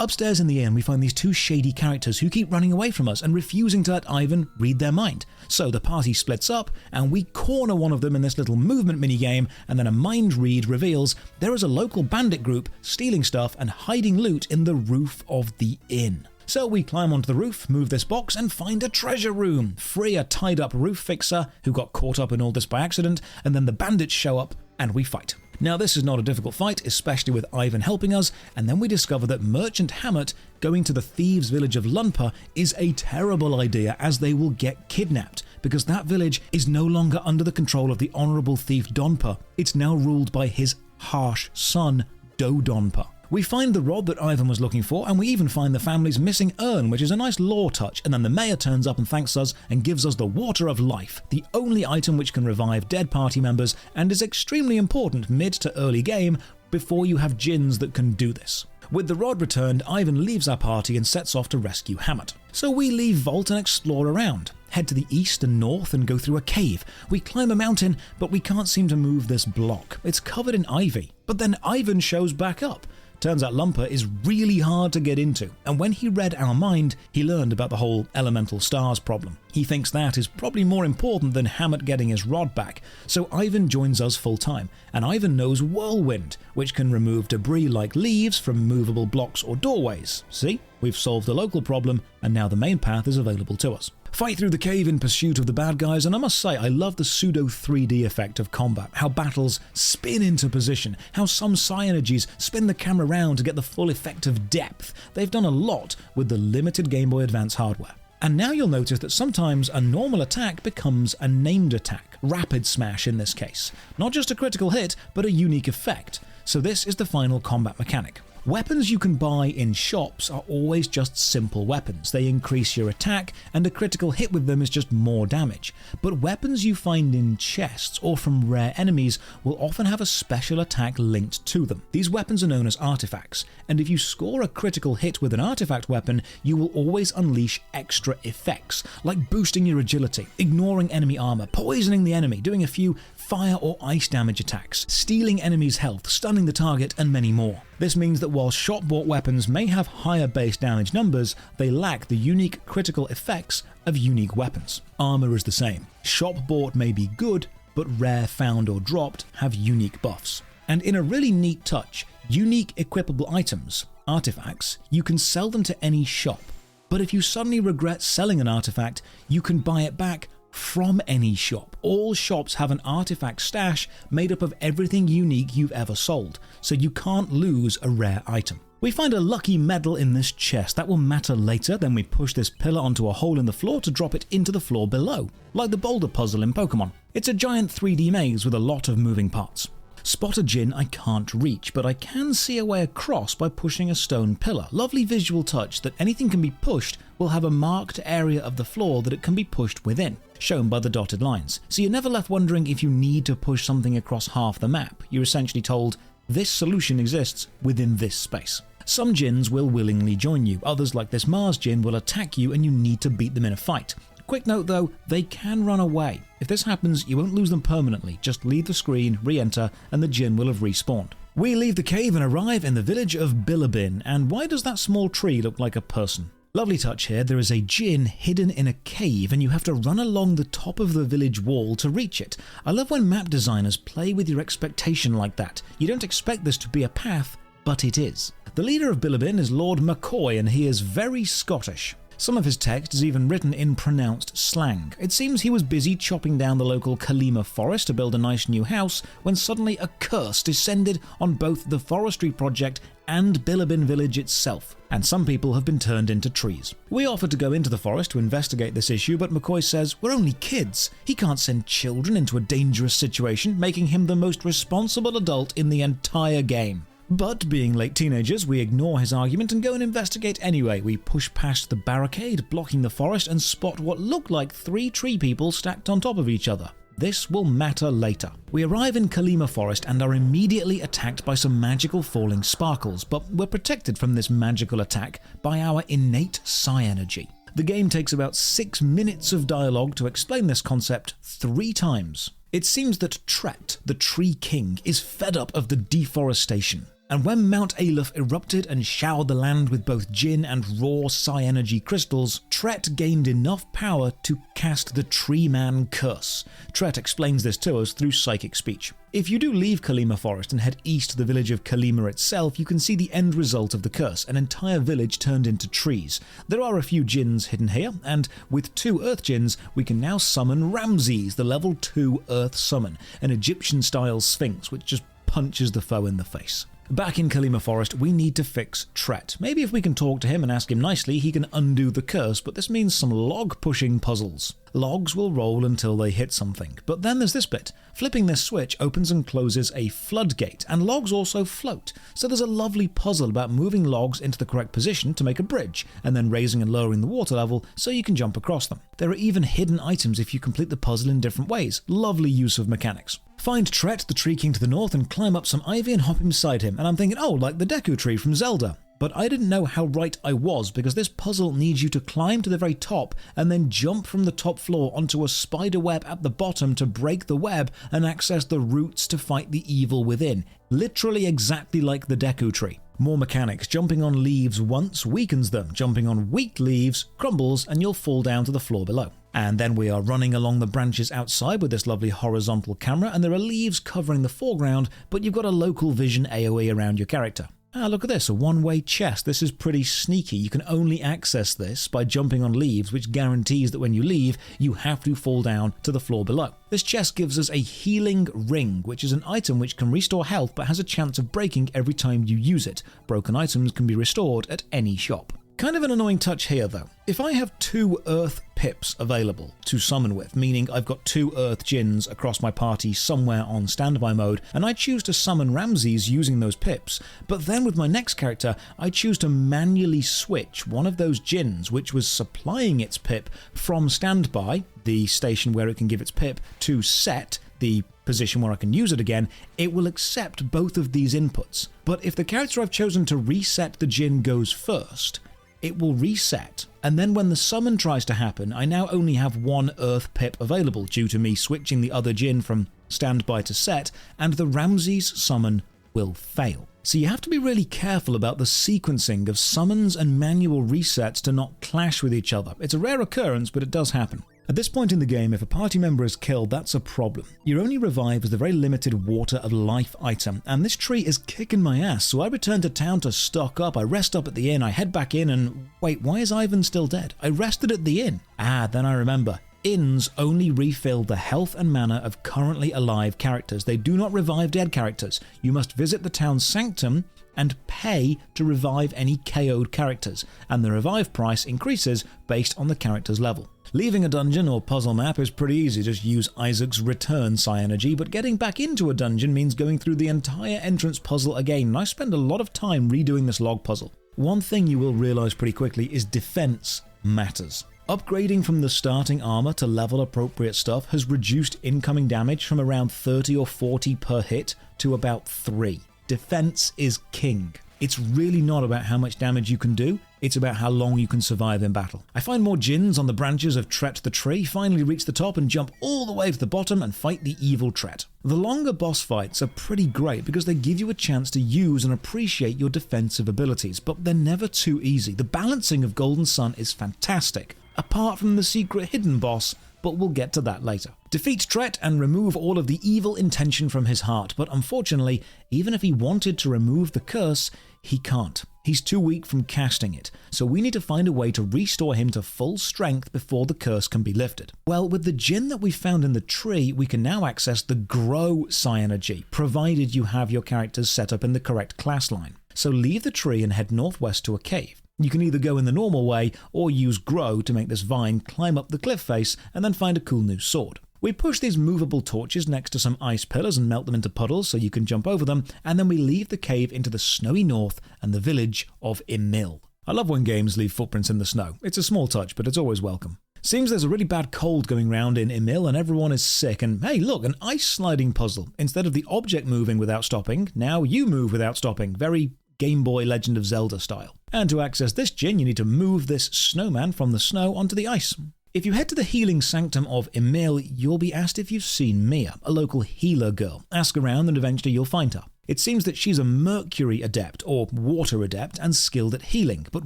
Speaker 1: Upstairs in the inn, we find these 2 shady characters who keep running away from us and refusing to let Ivan read their mind. So the party splits up and we corner one of them in this little movement minigame, and then a mind read reveals there is a local bandit group stealing stuff and hiding loot in the roof of the inn. So we climb onto the roof, move this box, and find a treasure room, free a tied-up roof fixer who got caught up in all this by accident, and then the bandits show up and we fight. Now this is not a difficult fight, especially with Ivan helping us, and then we discover that Merchant Hammett going to the thieves' village of Lunper is a terrible idea, as they will get kidnapped, because that village is no longer under the control of the honourable thief Donper. It's now ruled by his harsh son, Dodonper. We find the rod that Ivan was looking for, and we even find the family's missing urn, which is a nice lore touch, and then the mayor turns up and thanks us and gives us the Water of Life, the only item which can revive dead party members and is extremely important mid to early game before you have djinns that can do this. With the rod returned, Ivan leaves our party and sets off to rescue Hammett. So we leave Vault and explore around. Head to the east and north and go through a cave. We climb a mountain, but we can't seem to move this block. It's covered in ivy. But then Ivan shows back up. Turns out Lumper is really hard to get into, and when he read our mind, he learned about the whole elemental stars problem. He thinks that is probably more important than Hammett getting his rod back, so Ivan joins us full time, and Ivan knows Whirlwind, which can remove debris like leaves from movable blocks or doorways. See? We've solved the local problem, and now the main path is available to us. Fight through the cave in pursuit of the bad guys, and I must say I love the pseudo 3D effect of combat, how battles spin into position, how some psi energies spin the camera round to get the full effect of depth. They've done a lot with the limited Game Boy Advance hardware. And now you'll notice that sometimes a normal attack becomes a named attack, Rapid Smash in this case. Not just a critical hit, but a unique effect. So this is the final combat mechanic. Weapons you can buy in shops are always just simple weapons. They increase your attack, and a critical hit with them is just more damage. But weapons you find in chests or from rare enemies will often have a special attack linked to them. These weapons are known as artifacts, and if you score a critical hit with an artifact weapon, you will always unleash extra effects, like boosting your agility, ignoring enemy armor, poisoning the enemy, doing a few fire or ice damage attacks, stealing enemies' health, stunning the target, and many more. This means that while shop-bought weapons may have higher base damage numbers, they lack the unique critical effects of unique weapons. Armor is the same. Shop-bought may be good, but rare, found, or dropped have unique buffs. And in a really neat touch, unique equipable items, artifacts, you can sell them to any shop. But if you suddenly regret selling an artifact, you can buy it back from any shop. All shops have an artifact stash made up of everything unique you've ever sold, so you can't lose a rare item. We find a lucky medal in this chest. That will matter later. Then we push this pillar onto a hole in the floor to drop it into the floor below, like the boulder puzzle in Pokemon. It's a giant 3D maze with a lot of moving parts. Spot a Djinn I can't reach, but I can see a way across by pushing a stone pillar. Lovely visual touch that anything can be pushed will have a marked area of the floor that it can be pushed within, shown by the dotted lines. So you're never left wondering if you need to push something across half the map. You're essentially told, this solution exists within this space. Some Djinns will willingly join you, others like this Mars Djinn will attack you and you need to beat them in a fight. Quick note though, they can run away. If this happens, you won't lose them permanently, just leave the screen, re-enter, and the Djinn will have respawned. We leave the cave and arrive in the village of Bilibin, and why does that small tree look like a person? Lovely touch here, there is a Djinn hidden in a cave and you have to run along the top of the village wall to reach it. I love when map designers play with your expectation like that. You don't expect this to be a path, but it is. The leader of Bilibin is Lord McCoy and he is very Scottish. Some of his text is even written in pronounced slang. It seems he was busy chopping down the local Kalima forest to build a nice new house when suddenly a curse descended on both the forestry project and Bilibin village itself, and some people have been turned into trees. We offered to go into the forest to investigate this issue, but McCoy says we're only kids. He can't send children into a dangerous situation, making him the most responsible adult in the entire game. But being late teenagers, we ignore his argument and go and investigate anyway. We push past the barricade, blocking the forest, and spot what look like 3 tree people stacked on top of each other. This will matter later. We arrive in Kalima Forest and are immediately attacked by some magical falling sparkles, but we're protected from this magical attack by our innate psi energy. The game takes about 6 minutes of dialogue to explain this concept 3 times. It seems that Tret, the Tree King, is fed up of the deforestation. And when Mount Aleph erupted and showered the land with both Djinn and raw psi energy crystals, Tret gained enough power to cast the Tree Man Curse. Tret explains this to us through psychic speech. If you do leave Kalima Forest and head east to the village of Kalima itself, you can see the end result of the curse, an entire village turned into trees. There are a few Djinns hidden here, and with 2 Earth Djinns, we can now summon Ramses, the level 2 Earth Summon, an Egyptian-style sphinx which just punches the foe in the face. Back in Kalima Forest, we need to fix Tret. Maybe if we can talk to him and ask him nicely, he can undo the curse, but this means some log-pushing puzzles. Logs will roll until they hit something, but then there's this bit. Flipping this switch opens and closes a floodgate, and logs also float. So there's a lovely puzzle about moving logs into the correct position to make a bridge, and then raising and lowering the water level so you can jump across them. There are even hidden items if you complete the puzzle in different ways. Lovely use of mechanics. Find Tret, the Tree King, to the north and climb up some ivy and hop inside him, and I'm thinking, oh, like the Deku Tree from Zelda. But I didn't know how right I was, because this puzzle needs you to climb to the very top and then jump from the top floor onto a spider web at the bottom to break the web and access the roots to fight the evil within. Literally exactly like the Deku Tree. More mechanics. Jumping on leaves once weakens them. Jumping on weak leaves crumbles and you'll fall down to the floor below. And then we are running along the branches outside with this lovely horizontal camera, and there are leaves covering the foreground, but you've got a local vision AoE around your character. Ah, look at this, a one-way chest. This is pretty sneaky. You can only access this by jumping on leaves, which guarantees that when you leave, you have to fall down to the floor below. This chest gives us a healing ring, which is an item which can restore health but has a chance of breaking every time you use it. Broken items can be restored at any shop. Kind of an annoying touch here though. If I have 2 Earth Pips available to summon with, meaning I've got 2 Earth Djinns across my party somewhere on standby mode, and I choose to summon Ramses using those pips, but then with my next character, I choose to manually switch one of those Djinns which was supplying its pip from standby, the station where it can give its pip, to set, the position where I can use it again, it will accept both of these inputs. But if the character I've chosen to reset the Djinn goes first, it will reset, and then when the summon tries to happen, I now only have 1 Earth Pip available due to me switching the other Djinn from stand by to set, and the Ramses summon will fail. So you have to be really careful about the sequencing of summons and manual resets to not clash with each other. It's a rare occurrence, but it does happen. At this point in the game, if a party member is killed, that's a problem. Your only revive is the very limited Water of Life item, and this tree is kicking my ass, so I return to town to stock up, I rest up at the inn, I head back in and... Wait, why is Ivan still dead? I rested at the inn. Then I remember. Inns only refill the health and mana of currently alive characters. They do not revive dead characters. You must visit the town's sanctum and pay to revive any KO'd characters, and the revive price increases based on the character's level. Leaving a dungeon or puzzle map is pretty easy, just use Isaac's return psi energy, but getting back into a dungeon means going through the entire entrance puzzle again, and I spend a lot of time redoing this log puzzle. One thing you will realize pretty quickly is defense matters. Upgrading from the starting armor to level appropriate stuff has reduced incoming damage from around 30 or 40 per hit to about 3. Defense is king. It's really not about how much damage you can do, it's about how long you can survive in battle. I find more Djinns on the branches of Tret the tree, finally reach the top and jump all the way to the bottom and fight the evil Tret. The longer boss fights are pretty great because they give you a chance to use and appreciate your defensive abilities, but they're never too easy. The balancing of Golden Sun is fantastic, apart from the secret hidden boss, but we'll get to that later. Defeat Tret and remove all of the evil intention from his heart, but unfortunately, even if he wanted to remove the curse, he can't. He's too weak from casting it, so we need to find a way to restore him to full strength before the curse can be lifted. Well, with the Djinn that we found in the tree, we can now access the Grow psi energy, provided you have your characters set up in the correct class line. So leave the tree and head northwest to a cave. You can either go in the normal way or use Grow to make this vine climb up the cliff face and then find a cool new sword. We push these movable torches next to some ice pillars and melt them into puddles so you can jump over them, and then we leave the cave into the snowy north and the village of Emil. I love when games leave footprints in the snow. It's a small touch, but it's always welcome. Seems there's a really bad cold going round in Emil and everyone is sick, and hey look, an ice sliding puzzle. Instead of the object moving without stopping, now you move without stopping. Very Game Boy Legend of Zelda style. And to access this Djinn, you need to move this snowman from the snow onto the ice. If you head to the healing sanctum of Emil, you'll be asked if you've seen Mia, a local healer girl. Ask around and eventually you'll find her. It seems that she's a mercury adept, or water adept, and skilled at healing, but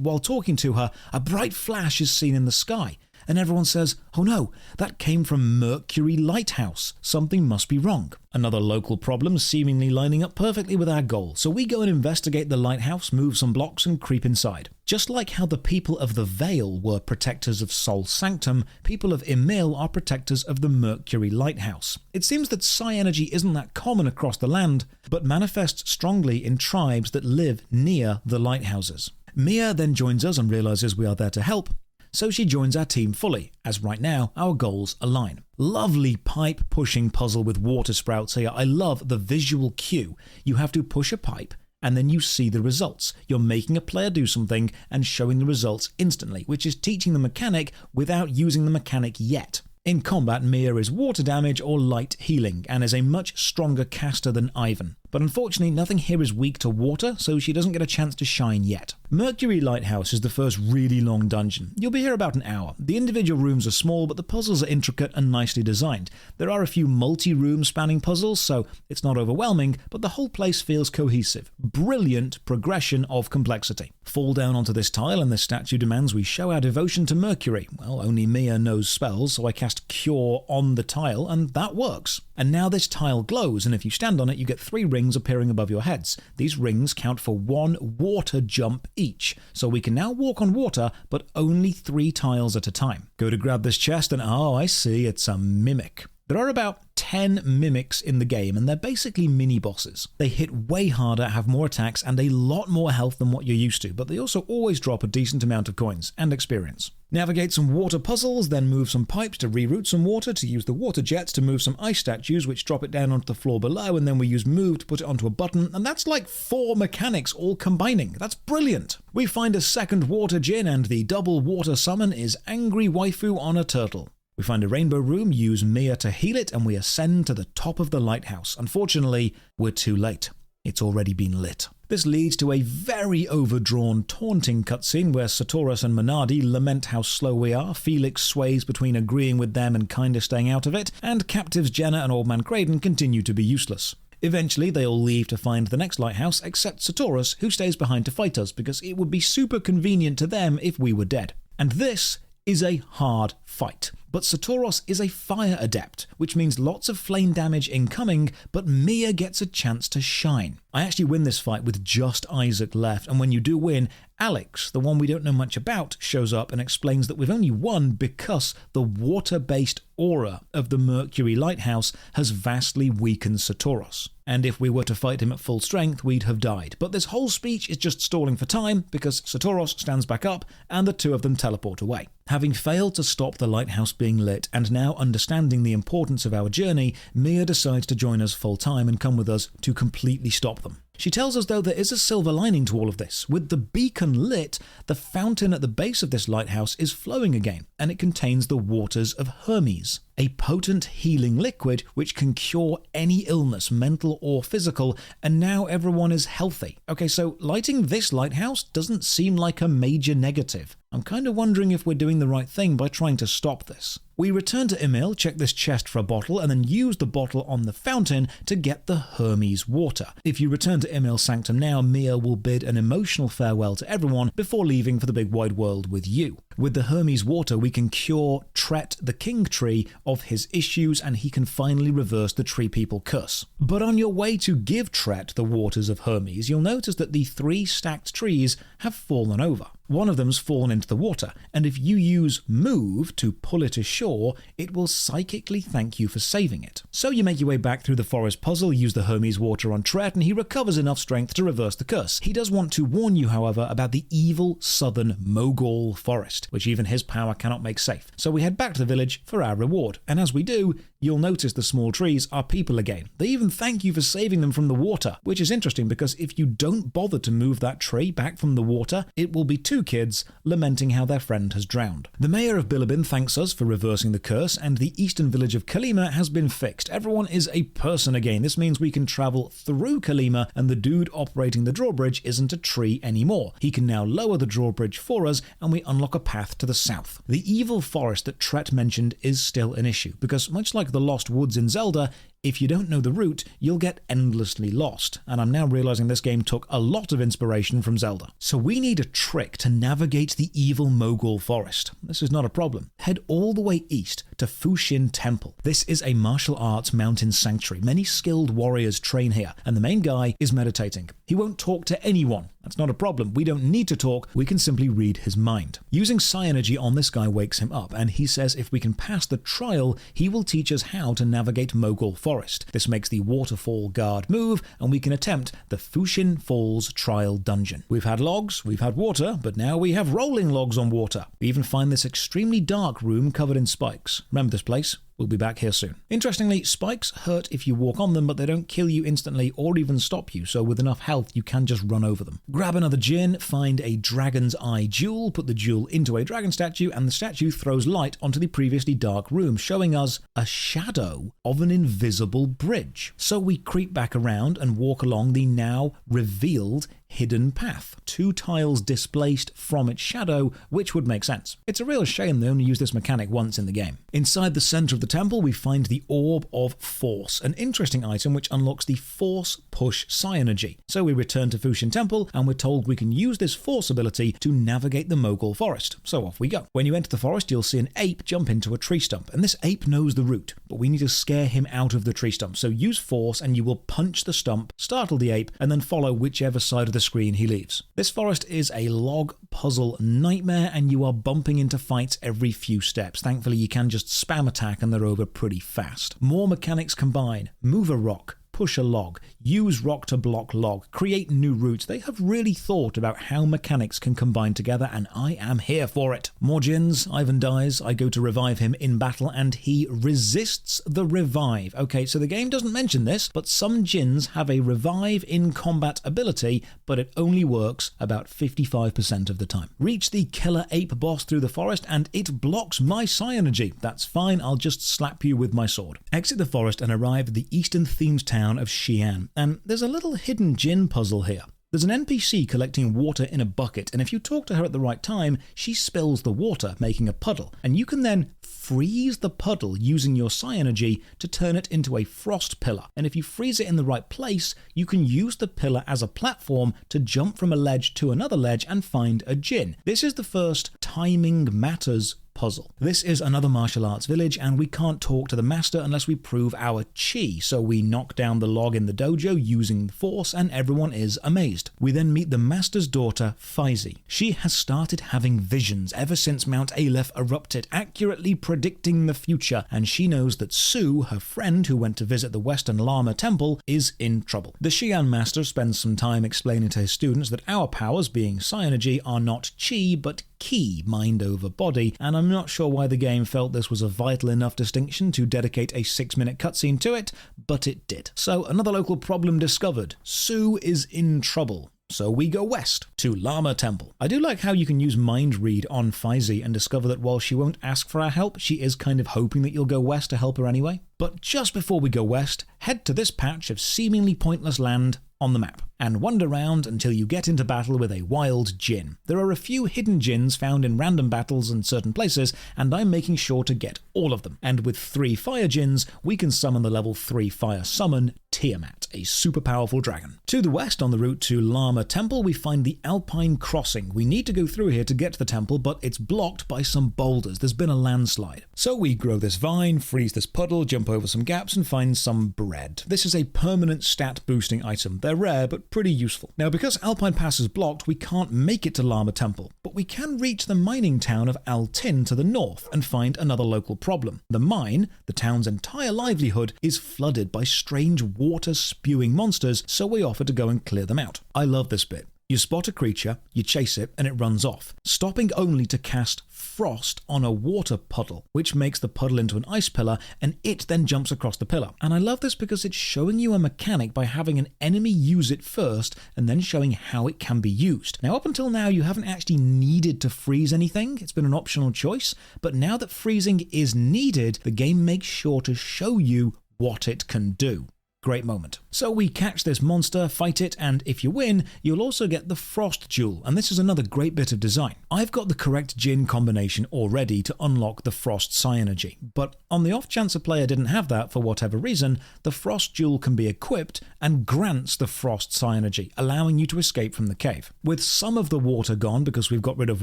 Speaker 1: while talking to her, a bright flash is seen in the sky. And everyone says, oh no, that came from Mercury Lighthouse. Something must be wrong. Another local problem seemingly lining up perfectly with our goal, so we go and investigate the lighthouse, move some blocks and creep inside. Just like how the people of the Vale were protectors of Sol Sanctum, people of Emil are protectors of the Mercury Lighthouse. It seems that psi energy isn't that common across the land, but manifests strongly in tribes that live near the lighthouses. Mia then joins us and realizes we are there to help, so she joins our team fully, as right now our goals align. Lovely pipe pushing puzzle with water sprouts here. I love the visual cue. You have to push a pipe and then you see the results. You're making a player do something and showing the results instantly, which is teaching the mechanic without using the mechanic yet. In combat, Mia is water damage or light healing, and is a much stronger caster than Ivan. But unfortunately, nothing here is weak to water, so she doesn't get a chance to shine yet. Mercury Lighthouse is the first really long dungeon. You'll be here about an hour. The individual rooms are small, but the puzzles are intricate and nicely designed. There are a few multi-room spanning puzzles, so it's not overwhelming, but the whole place feels cohesive. Brilliant progression of complexity. Fall down onto this tile, and this statue demands we show our devotion to Mercury. Well, only Mia knows spells, so I cast Cure on the tile, and that works. And now this tile glows, and if you stand on it, you get 3 rings appearing above your heads. These rings count for 1 water jump each, so we can now walk on water, but only 3 tiles at a time. Go to grab this chest, and oh, I see, it's a mimic. There are about 10 mimics in the game, and they're basically mini-bosses. They hit way harder, have more attacks, and a lot more health than what you're used to, but they also always drop a decent amount of coins and experience. Navigate some water puzzles, then move some pipes to reroute some water, to use the water jets to move some ice statues, which drop it down onto the floor below, and then we use move to put it onto a button, and that's like 4 mechanics all combining. That's brilliant! We find a second water Djinn, and the double water summon is Angry Waifu on a Turtle. We find a rainbow room, use Mia to heal it, and we ascend to the top of the lighthouse. Unfortunately, we're too late. It's already been lit. This leads to a very overdrawn, taunting cutscene where Satoris and Minardi lament how slow we are, Felix sways between agreeing with them and kinda staying out of it, and captives Jenna and Old Man Craden continue to be useless. Eventually, they all leave to find the next lighthouse, except Satoris, who stays behind to fight us because it would be super convenient to them if we were dead. And this is a hard fight. But Satoros is a fire adept, which means lots of flame damage incoming, but Mia gets a chance to shine. I actually win this fight with just Isaac left, and when you do win, Alex, the one we don't know much about, shows up and explains that we've only won because the water-based aura of the Mercury Lighthouse has vastly weakened Satoros. And if we were to fight him at full strength, we'd have died. But this whole speech is just stalling for time because Satoros stands back up and the two of them teleport away. Having failed to stop the lighthouse being lit and now understanding the importance of our journey, Mia decides to join us full time and come with us to completely stop them. She tells us, though, there is a silver lining to all of this. With the beacon lit, the fountain at the base of this lighthouse is flowing again, and it contains the waters of Hermes, a potent healing liquid which can cure any illness, mental or physical, and now everyone is healthy. Okay, so lighting this lighthouse doesn't seem like a major negative. I'm kind of wondering if we're doing the right thing by trying to stop this. We return to Emil, check this chest for a bottle, and then use the bottle on the fountain to get the Hermes water. If you return to Emil's sanctum now, Mia will bid an emotional farewell to everyone before leaving for the big wide world with you. With the Hermes water, we can cure Tret the King Tree of his issues, and he can finally reverse the Tree People curse. But on your way to give Tret the waters of Hermes, you'll notice that the 3 stacked trees have fallen over. One of them's fallen into the water, and if you use Move to pull it ashore, it will psychically thank you for saving it. So you make your way back through the forest puzzle, use the Hermes water on Tret, and he recovers enough strength to reverse the curse. He does want to warn you, however, about the evil southern Mogul forest, which even his power cannot make safe. So we head back to the village for our reward, and as we do, you'll notice the small trees are people again. They even thank you for saving them from the water, which is interesting because if you don't bother to move that tree back from the water, it will be 2 kids lamenting how their friend has drowned. The mayor of Bilibin thanks us for reversing the curse, and the eastern village of Kalima has been fixed. Everyone is a person again. This means we can travel through Kalima, and the dude operating the drawbridge isn't a tree anymore. He can now lower the drawbridge for us, and we unlock a path to the south. The evil forest that Tret mentioned is still an issue, because much like the Lost Woods in Zelda, if you don't know the route, you'll get endlessly lost, and I'm now realizing this game took a lot of inspiration from Zelda. So we need a trick to navigate the evil Mogul forest. This is not a problem. Head all the way east to Fushin Temple. This is a martial arts mountain sanctuary. Many skilled warriors train here, and the main guy is meditating. He won't talk to anyone. That's not a problem. We don't need to talk, we can simply read his mind. Using Psi Energy on this guy wakes him up, and he says if we can pass the trial, he will teach us how to navigate Mogul Forest. This makes the waterfall guard move, and we can attempt the Fushin Falls trial dungeon. We've had logs, we've had water, but now we have rolling logs on water. We even find this extremely dark room covered in spikes. Remember this place? We'll be back here soon. Interestingly, spikes hurt if you walk on them, but they don't kill you instantly or even stop you, so with enough health you can just run over them. Grab another Djinn, find a dragon's eye jewel, put the jewel into a dragon statue, and the statue throws light onto the previously dark room, showing us a shadow of an invisible bridge. So we creep back around and walk along the now revealed hidden path, 2 tiles displaced from its shadow, which would make sense. It's a real shame they only use this mechanic once in the game. Inside the center of the temple, we find the Orb of Force, an interesting item which unlocks the Force Push Psi Energy. So we return to Fushin Temple, and we're told we can use this Force ability to navigate the Mogul Forest. So off we go. When you enter the forest, you'll see an ape jump into a tree stump, and this ape knows the route, but we need to scare him out of the tree stump. So use Force, and you will punch the stump, startle the ape, and then follow whichever side of the screen he leaves. This forest is a log puzzle nightmare, and you are bumping into fights every few steps. Thankfully, you can just spam attack and they're over pretty fast. More mechanics combine. Move a rock, push a log, use rock to block log, create new routes. They have really thought about how mechanics can combine together, and I am here for it. More Djinns, Ivan dies, I go to revive him in battle, and he resists the revive. Okay, so the game doesn't mention this, but some Djinns have a revive in combat ability, but it only works about 55% of the time. Reach the killer ape boss through the forest, and it blocks my Psi Energy. That's fine, I'll just slap you with my sword. Exit the forest and arrive at the eastern themed town of Xi'an, and there's a little hidden Djinn puzzle here. There's an NPC collecting water in a bucket, and if you talk to her at the right time, she spills the water, making a puddle, and you can then freeze the puddle using your psi energy to turn it into a frost pillar. And if you freeze it in the right place, you can use the pillar as a platform to jump from a ledge to another ledge and find a Djinn. This is the first timing matters puzzle. This is another martial arts village, and we can't talk to the master unless we prove our chi, so we knock down the log in the dojo using the force, and everyone is amazed. We then meet the master's daughter, Faizi. She has started having visions ever since Mount Aleph erupted, accurately predicting the future, and she knows that Sue, her friend who went to visit the Western Lama Temple, is in trouble. The Xi'an master spends some time explaining to his students that our powers, being psi energy, are not chi, but ki, mind over body, and I'm not sure why the game felt this was a vital enough distinction to dedicate a 6-minute cutscene to it, but it did. So another local problem discovered. Sue is in trouble. So we go west to Lama Temple. I do like how you can use mind read on Faizi and discover that while she won't ask for our help, she is kind of hoping that you'll go west to help her anyway. But just before we go west, head to this patch of seemingly pointless land on the map, and wander around until you get into battle with a wild Djinn. There are a few hidden Djinns found in random battles in certain places, and I'm making sure to get all of them. And with 3 fire Djinns, we can summon the level 3 fire summon, Tiamat, a super powerful dragon. To the west on the route to Lama Temple, we find the Alpine Crossing. We need to go through here to get to the temple, but it's blocked by some boulders. There's been a landslide. So we grow this vine, freeze this puddle, jump over some gaps, and find some bread. This is a permanent stat boosting item. They're rare, but pretty useful. Now, because Alpine Pass is blocked, we can't make it to Lama Temple, but we can reach the mining town of Al-Tin to the north and find another local problem. The mine, the town's entire livelihood, is flooded by strange water-spewing monsters, so we offer to go and clear them out. I love this bit. You spot a creature, you chase it, and it runs off, stopping only to cast frost on a water puddle, which makes the puddle into an ice pillar, and it then jumps across the pillar. And I love this because it's showing you a mechanic by having an enemy use it first, and then showing how it can be used. Now, up until now, you haven't actually needed to freeze anything. It's been an optional choice, but now that freezing is needed, the game makes sure to show you what it can do. Great moment. So we catch this monster, fight it, and if you win, you'll also get the Frost Jewel, and this is another great bit of design. I've got the correct Djinn combination already to unlock the Frost Psi Energy, but on the off chance a player didn't have that for whatever reason, the Frost Jewel can be equipped and grants the Frost Psi Energy, allowing you to escape from the cave. With some of the water gone because we've got rid of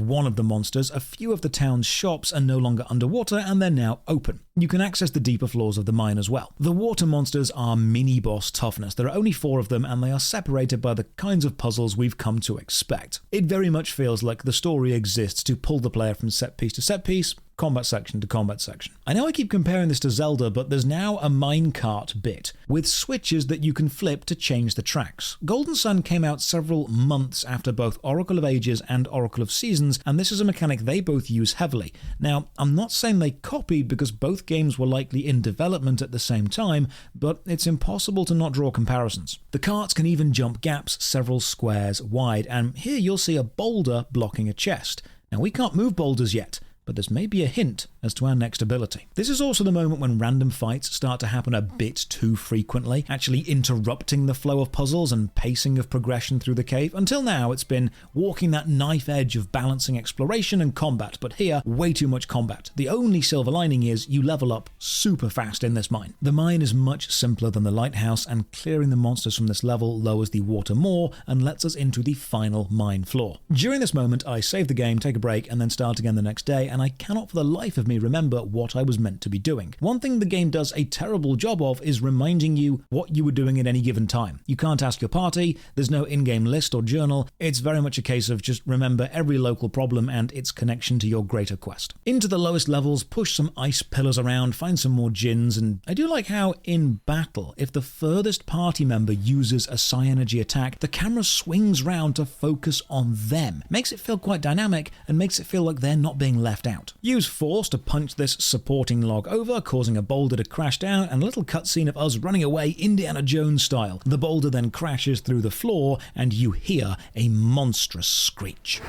Speaker 1: one of the monsters, a few of the town's shops are no longer underwater and they're now open. You can access the deeper floors of the mine as well. The water monsters are mini-boss toughness. There are only 4 of them, and they are separated by the kinds of puzzles we've come to expect. It very much feels like the story exists to pull the player from set piece to set piece, combat section to combat section. I know I keep comparing this to Zelda, but there's now a minecart bit with switches that you can flip to change the tracks. Golden Sun came out several months after both Oracle of Ages and Oracle of Seasons, and this is a mechanic they both use heavily. Now, I'm not saying they copied because both games were likely in development at the same time, but it's impossible to not draw comparisons. The carts can even jump gaps several squares wide, and here you'll see a boulder blocking a chest. Now, we can't move boulders yet, but there's maybe a hint as to our next ability. This is also the moment when random fights start to happen a bit too frequently, actually interrupting the flow of puzzles and pacing of progression through the cave. Until now, it's been walking that knife edge of balancing exploration and combat, but here, way too much combat. The only silver lining is you level up super fast in this mine. The mine is much simpler than the lighthouse, and clearing the monsters from this level lowers the water more and lets us into the final mine floor. During this moment, I save the game, take a break, and then start again the next day, and I cannot for the life of me remember what I was meant to be doing. One thing the game does a terrible job of is reminding you what you were doing at any given time. You can't ask your party, there's no in-game list or journal, it's very much a case of just remember every local problem and its connection to your greater quest. Into the lowest levels, push some ice pillars around, find some more Djinns, and I do like how in battle, if the furthest party member uses a psi energy attack, the camera swings round to focus on them. Makes it feel quite dynamic and makes it feel like they're not being left out. Use force to punch this supporting log over, causing a boulder to crash down, and a little cutscene of us running away Indiana Jones style. The boulder then crashes through the floor, and you hear a monstrous screech.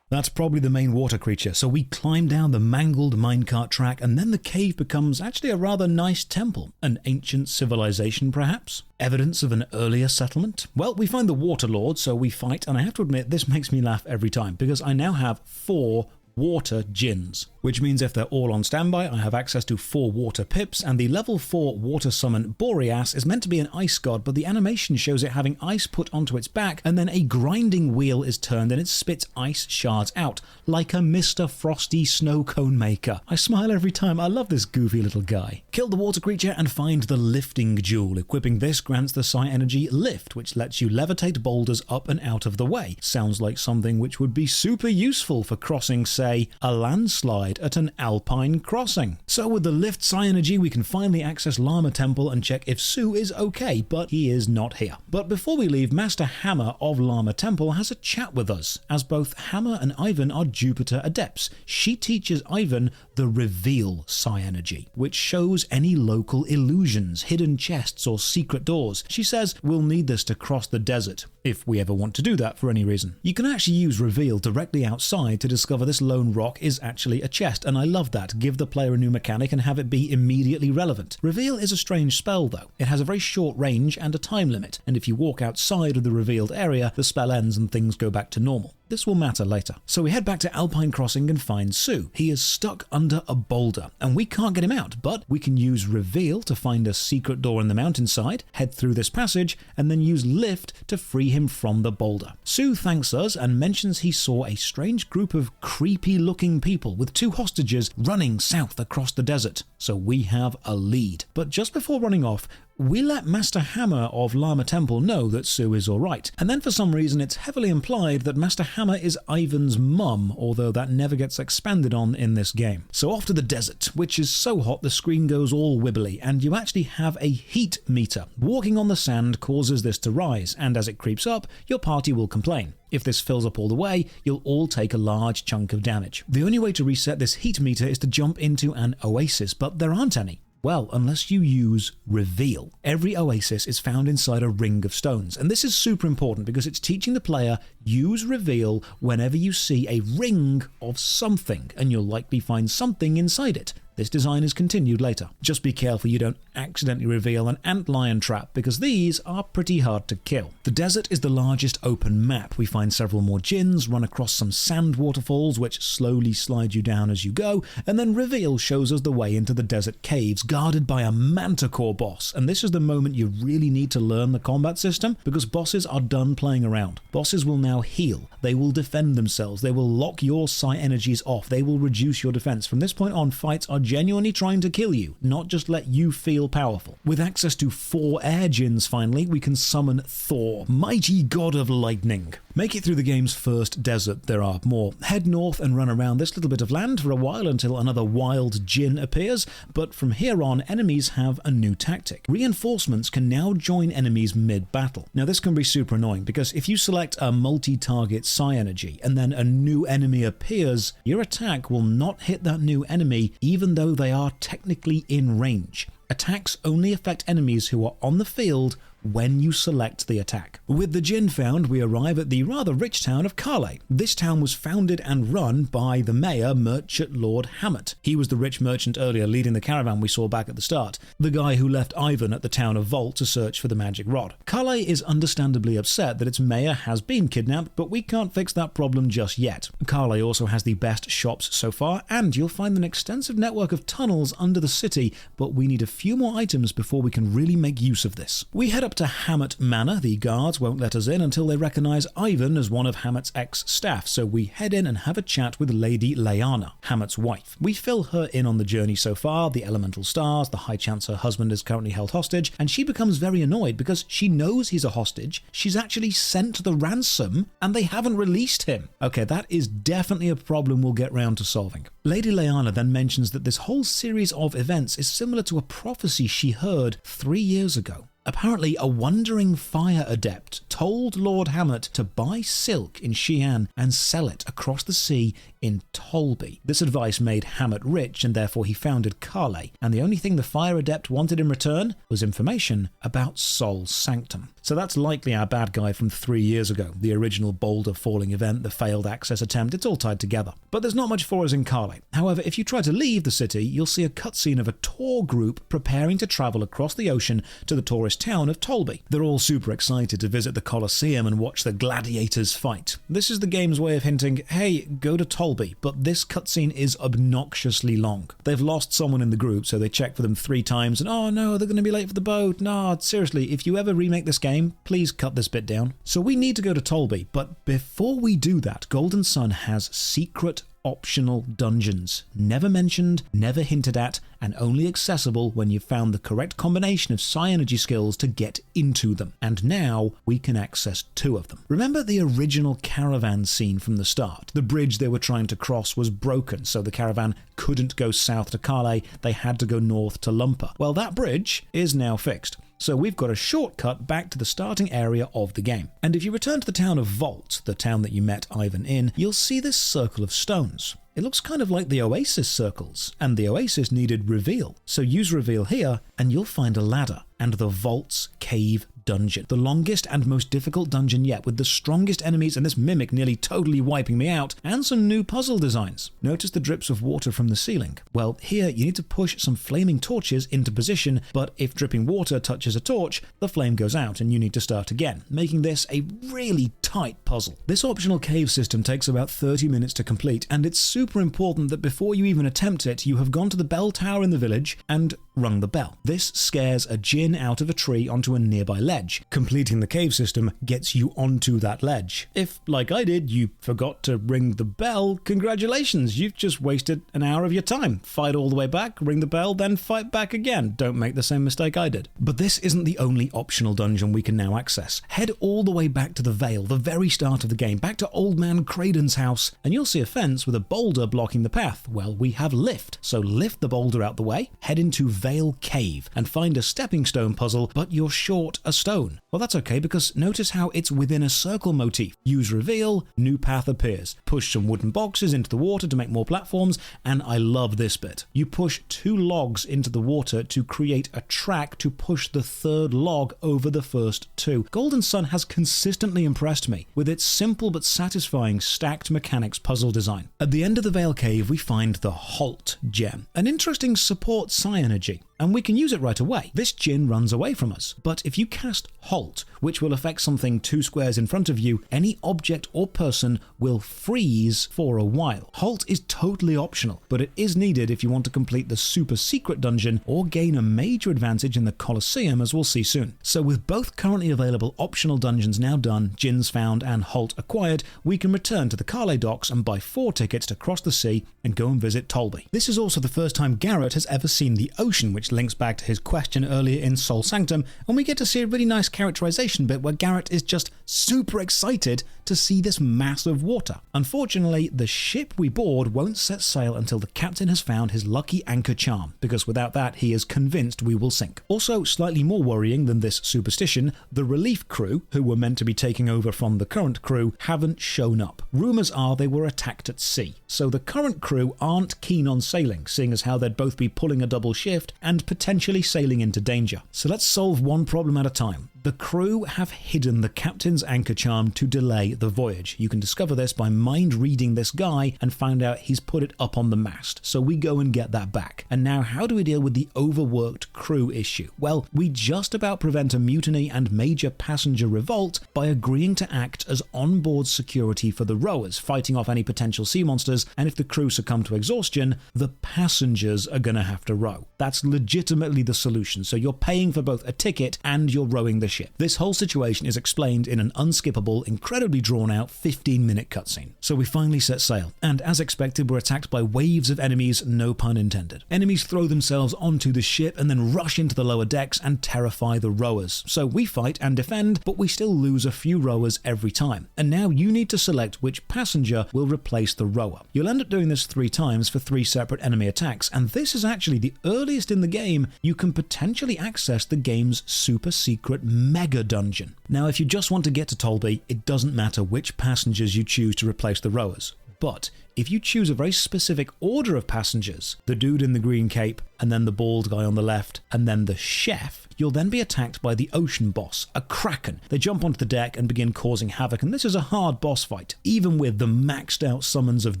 Speaker 1: That's probably the main water creature, so we climb down the mangled minecart track, and then the cave becomes actually a rather nice temple. An ancient civilization, perhaps? Evidence of an earlier settlement? Well, we find the Water Lord, so we fight, and I have to admit, this makes me laugh every time, because I now have 4 water Djinns, which means if they're all on standby, I have access to 4 water pips, and the level 4 water summon Boreas is meant to be an ice god, but the animation shows it having ice put onto its back, and then a grinding wheel is turned and it spits ice shards out, like a Mr. Frosty snow cone maker. I smile every time. I love this goofy little guy. Kill the water creature and find the lifting jewel. Equipping this grants the Psi Energy Lift, which lets you levitate boulders up and out of the way. Sounds like something which would be super useful for crossing, say, a landslide at an alpine crossing. So with the lift Psi Energy, we can finally access Llama Temple and check if Sue is okay, but he is not here. But before we leave, Master Hammer of Llama Temple has a chat with us, as both Hammer and Ivan are Jupiter adepts. She teaches Ivan the Reveal Psi Energy, which shows any local illusions, hidden chests or secret doors. She says we'll need this to cross the desert, if we ever want to do that for any reason. You can actually use Reveal directly outside to discover this lone rock is actually a chest, and I love that. Give the player a new mechanic and have it be immediately relevant. Reveal is a strange spell though. It has a very short range and a time limit, and if you walk outside of the revealed area, the spell ends and things go back to normal. This will matter later. So we head back to Alpine Crossing and find Sue. He is stuck under a boulder, and we can't get him out, but we can use Reveal to find a secret door in the mountainside, head through this passage, and then use Lift to free him from the boulder. Sue thanks us and mentions he saw a strange group of creepy-looking people with 2 hostages running south across the desert, so we have a lead. But just before running off, we let Master Hammer of Llama Temple know that Sue is alright, and then for some reason it's heavily implied that Master Hammer is Ivan's mum, although that never gets expanded on in this game. So off to the desert, which is so hot the screen goes all wibbly, and you actually have a heat meter. Walking on the sand causes this to rise, and as it creeps up, your party will complain. If this fills up all the way, you'll all take a large chunk of damage. The only way to reset this heat meter is to jump into an oasis, but there aren't any. Well, unless you use Reveal. Every oasis is found inside a ring of stones, and this is super important because it's teaching the player use Reveal whenever you see a ring of something, and you'll likely find something inside it. This design is continued later. Just be careful you don't accidentally reveal an antlion trap, because these are pretty hard to kill. The desert is the largest open map. We find several more Djinns, run across some sand waterfalls which slowly slide you down as you go, and then Reveal shows us the way into the desert caves, guarded by a manticore boss. And this is the moment you really need to learn the combat system, because bosses are done playing around. Bosses will now heal, they will defend themselves, they will lock your Psi energies off, they will reduce your defense. From this point on, fights are genuinely trying to kill you, not just let you feel powerful. With access to 4 air Djinns finally, we can summon Thor, mighty god of lightning. Make it through the game's first desert, there are more. Head north and run around this little bit of land for a while until another wild Djinn appears, but from here on, enemies have a new tactic. Reinforcements can now join enemies mid-battle. Now this can be super annoying, because if you select a multi-target Psi energy and then a new enemy appears, your attack will not hit that new enemy even though they are technically in range. Attacks only affect enemies who are on the field when you select the attack. With the Djinn found, we arrive at the rather rich town of Garet. This town was founded and run by the mayor, Merchant Lord Hammett. He was the rich merchant earlier leading the caravan we saw back at the start, the guy who left Ivan at the town of Volt to search for the magic rod. Garet is understandably upset that its mayor has been kidnapped, but we can't fix that problem just yet. Garet also has the best shops so far, and you'll find an extensive network of tunnels under the city, but we need a few more items before we can really make use of this. We head up to Hammett Manor. The guards won't let us in until they recognize Ivan as one of Hammett's ex-staff, so we head in and have a chat with Lady Lyanna, Hammett's wife. We fill her in on the journey so far, the elemental stars, the high chance her husband is currently held hostage, and she becomes very annoyed because she knows he's a hostage, she's actually sent the ransom, and they haven't released him. Okay, that is definitely a problem we'll get round to solving. Lady Lyanna then mentions that this whole series of events is similar to a prophecy she heard 3 years ago. Apparently, a wandering fire adept told Lord Hammett to buy silk in Xi'an and sell it across the sea in Tolby. This advice made Hammett rich, and therefore he founded Kale, and the only thing the Fire Adept wanted in return was information about Sol Sanctum. So that's likely our bad guy from 3 years ago, the original boulder falling event, the failed access attempt. It's all tied together. But there's not much for us in Kale. However, if you try to leave the city, you'll see a cutscene of a tour group preparing to travel across the ocean to the tourist town of Tolby. They're all super excited to visit the Colosseum and watch the gladiators fight. This is the game's way of hinting, hey, go to Tolby, but this cutscene is obnoxiously long. They've lost someone in the group, so they check for them 3 times, and oh no, they're going to be late for the boat. No, seriously, if you ever remake this game, please cut this bit down. So we need to go to Tolby, but before we do that, Golden Sun has secret optional dungeons, never mentioned, never hinted at, and only accessible when you've found the correct combination of psi energy skills to get into them. And now we can access 2 of them. Remember the original caravan scene from the start? The bridge they were trying to cross was broken, so the caravan couldn't go south to Kale, they had to go north to Lumpa. Well, that bridge is now fixed. So we've got a shortcut back to the starting area of the game. And if you return to the town of Vault, the town that you met Ivan in, you'll see this circle of stones. It looks kind of like the Oasis circles, and the Oasis needed reveal. So use reveal here, and you'll find a ladder and the Vault's cave dungeon. The longest and most difficult dungeon yet, with the strongest enemies and this mimic nearly totally wiping me out, and some new puzzle designs. Notice the drips of water from the ceiling. Well, here you need to push some flaming torches into position, but if dripping water touches a torch, the flame goes out and you need to start again, making this a really tight puzzle. This optional cave system takes about 30 minutes to complete, and it's super important that before you even attempt it, you have gone to the bell tower in the village and rung the bell. This scares a Djinn out of a tree onto a nearby ledge. Completing the cave system gets you onto that ledge. If, like I did, you forgot to ring the bell, congratulations, you've just wasted an hour of your time. Fight all the way back, ring the bell, then fight back again. Don't make the same mistake I did. But this isn't the only optional dungeon we can now access. Head all the way back to the Vale, the very start of the game, back to Old Man Craden's house, and you'll see a fence with a boulder blocking the path. Well, we have lift, so lift the boulder out the way, head into Vale Cave, and find a stepping stone puzzle, but you're short a stone. Well, that's okay, because notice how it's within a circle motif. Use reveal, new path appears. Push some wooden boxes into the water to make more platforms, and I love this bit. You push 2 logs into the water to create a track to push the 3rd log over the first 2. Golden Sun has consistently impressed me with its simple but satisfying stacked mechanics puzzle design. At the end of the Vale Cave, we find the Halt gem, an interesting support psi energy, and we can use it right away. This Djinn runs away from us, but if you cast Halt, which will affect something 2 squares in front of you, any object or person will freeze for a while. Halt is totally optional, but it is needed if you want to complete the super secret dungeon or gain a major advantage in the Colosseum, as we'll see soon. So with both currently available optional dungeons now done, Djinns found and Halt acquired, we can return to the Kale docks and buy 4 tickets to cross the sea and go and visit Tolby. This is also the first time Garet has ever seen the ocean, which links back to his question earlier in Sol Sanctum, and we get to see a really nice characterization bit where Garet is just super excited to see this mass of water. Unfortunately, the ship we board won't set sail until the captain has found his lucky anchor charm, because without that he is convinced we will sink. Also, slightly more worrying than this superstition, the relief crew, who were meant to be taking over from the current crew, haven't shown up. Rumours are they were attacked at sea, so the current crew aren't keen on sailing, seeing as how they'd both be pulling a double shift and potentially sailing into danger. So let's solve one problem at a time. The crew have hidden the captain's anchor charm to delay the voyage. You can discover this by mind reading this guy and find out he's put it up on the mast. So we go and get that back. And now how do we deal with the overworked crew issue? Well, we just about prevent a mutiny and major passenger revolt by agreeing to act as onboard security for the rowers, fighting off any potential sea monsters, and if the crew succumb to exhaustion, the passengers are gonna have to row. That's legitimately the solution, so you're paying for both a ticket and you're rowing the ship. This whole situation is explained in an unskippable, incredibly drawn out 15-minute cutscene. So we finally set sail, and as expected we're attacked by waves of enemies, no pun intended. Enemies throw themselves onto the ship and then rush into the lower decks and terrify the rowers. So we fight and defend, but we still lose a few rowers every time. And now you need to select which passenger will replace the rower. You'll end up doing this 3 times for 3 separate enemy attacks, and this is actually the earliest in the game you can potentially access the game's super secret mega dungeon. Now, if you just want to get to Tolby, it doesn't matter which passengers you choose to replace the rowers. But if you choose a very specific order of passengers, the dude in the green cape, and then the bald guy on the left, and then the chef, you'll then be attacked by the ocean boss, a kraken. They jump onto the deck and begin causing havoc, and this is a hard boss fight. Even with the maxed out summons of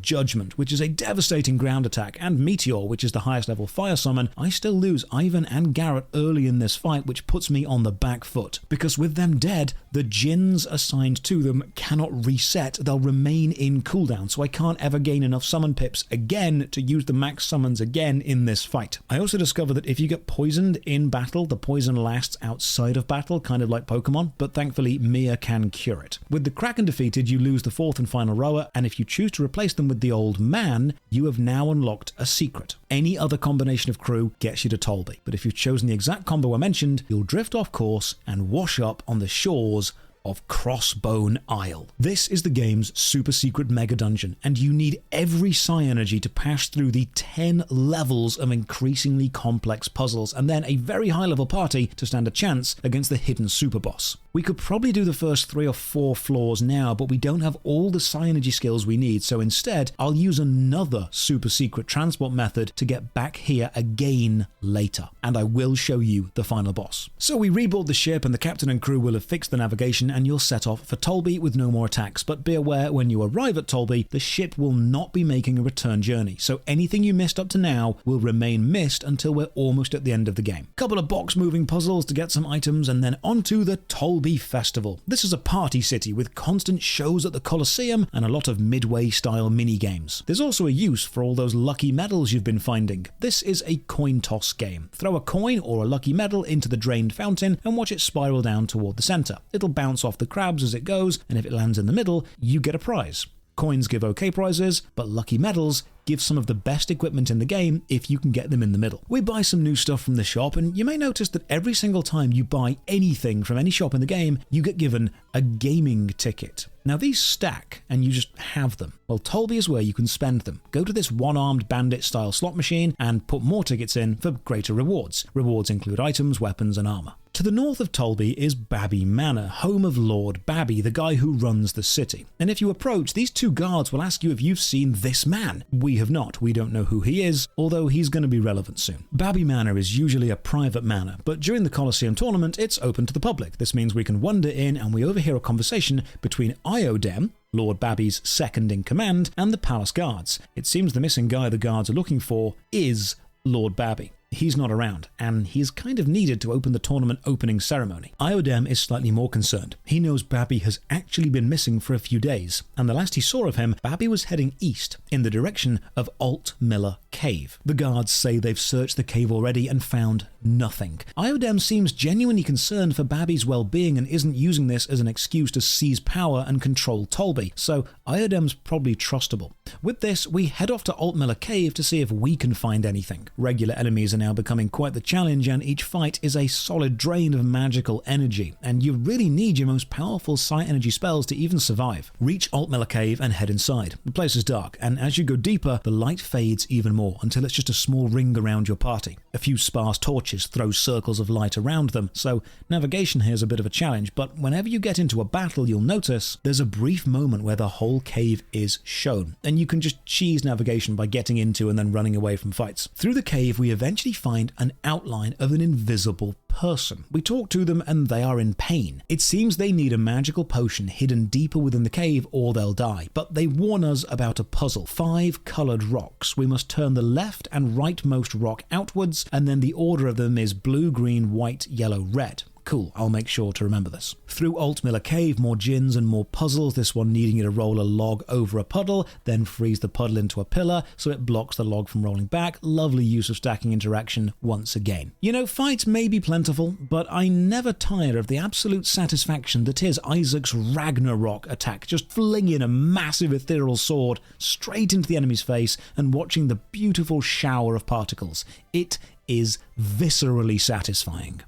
Speaker 1: Judgment, which is a devastating ground attack, and Meteor, which is the highest level fire summon, I still lose Ivan and Garet early in this fight, which puts me on the back foot. Because with them dead, the Djinns assigned to them cannot reset, they'll remain in cooldown, so I can't ever gain enough summon pips again to use the max summons again in this fight. I also discovered that if you get poisoned in battle, the poison lasts outside of battle, kind of like Pokemon, but thankfully Mia can cure it. With the Kraken defeated, you lose the fourth and final rower, and if you choose to replace them with the old man, you have now unlocked a secret. Any other combination of crew gets you to Tolby, but if you've chosen the exact combo I mentioned, you'll drift off course and wash up on the shores of Crossbone Isle. This is the game's super secret mega dungeon, and you need every psi energy to pass through the 10 levels of increasingly complex puzzles, and then a very high level party to stand a chance against the hidden super boss. We could probably do the first 3 or 4 floors now, but we don't have all the psi energy skills we need, so instead I'll use another super secret transport method to get back here again later, and I will show you the final boss. So we reboard the ship, and the captain and crew will have fixed the navigation, and you'll set off for Tolby with no more attacks, but be aware when you arrive at Tolby, the ship will not be making a return journey, so anything you missed up to now will remain missed until we're almost at the end of the game. Couple of box moving puzzles to get some items, and then onto the Tolby Festival. This is a party city with constant shows at the Colosseum and a lot of Midway style mini games. There's also a use for all those lucky medals you've been finding. This is a coin toss game. Throw a coin or a lucky medal into the drained fountain and watch it spiral down toward the center. It'll bounce off the crabs as it goes, and if it lands in the middle, you get a prize. Coins give okay prizes, but lucky medals give some of the best equipment in the game if you can get them in the middle. We buy some new stuff from the shop, and you may notice that every single time you buy anything from any shop in the game, you get given a gaming ticket. Now these stack, and you just have them. Well, Tolby is where you can spend them. Go to this one-armed bandit style slot machine and put more tickets in for greater rewards. Rewards include items, weapons, and armor. To the north of Tolby is Babby Manor, home of Lord Babby, the guy who runs the city. And if you approach, these 2 guards will ask you if you've seen this man. We have not. We don't know who he is, although he's going to be relevant soon. Babby Manor is usually a private manor, but during the Colosseum tournament, it's open to the public. This means we can wander in, and we overhear a conversation between Iodem, Lord Babby's second in command, and the palace guards. It seems the missing guy the guards are looking for is Lord Babby. He's not around, and he's kind of needed to open the tournament opening ceremony. Iodem is slightly more concerned. He knows Babby has actually been missing for a few days, and the last he saw of him, Babby was heading east in the direction of Alt Miller Cave. The guards say they've searched the cave already and found nothing. Iodem seems genuinely concerned for Babby's well-being and isn't using this as an excuse to seize power and control Tolby, so Iodem's probably trustable. With this, we head off to Alt Miller Cave to see if we can find anything. Regular enemies are now becoming quite the challenge, and each fight is a solid drain of magical energy, and you really need your most powerful psi energy spells to even survive. Reach Alt Miller Cave and head inside. The place is dark, and as you go deeper, the light fades even more until it's just a small ring around your party. A few sparse torches throw circles of light around them, so navigation here is a bit of a challenge, but whenever you get into a battle, you'll notice there's a brief moment where the whole cave is shown, and you can just cheese navigation by getting into and then running away from fights. Through the cave, we eventually find an outline of an invisible person. We talk to them and they are in pain. It seems they need a magical potion hidden deeper within the cave or they'll die, but they warn us about a puzzle. 5 coloured rocks. We must turn the left and rightmost rock outwards, and then the order of them is blue, green, white, yellow, red. Cool, I'll make sure to remember this. Through Alt Miller Cave, more Djinns and more puzzles, this one needing you to roll a log over a puddle, then freeze the puddle into a pillar so it blocks the log from rolling back. Lovely use of stacking interaction once again. You know, fights may be plentiful, but I never tire of the absolute satisfaction that is Isaac's Ragnarok attack, just flinging a massive ethereal sword straight into the enemy's face and watching the beautiful shower of particles. It is viscerally satisfying.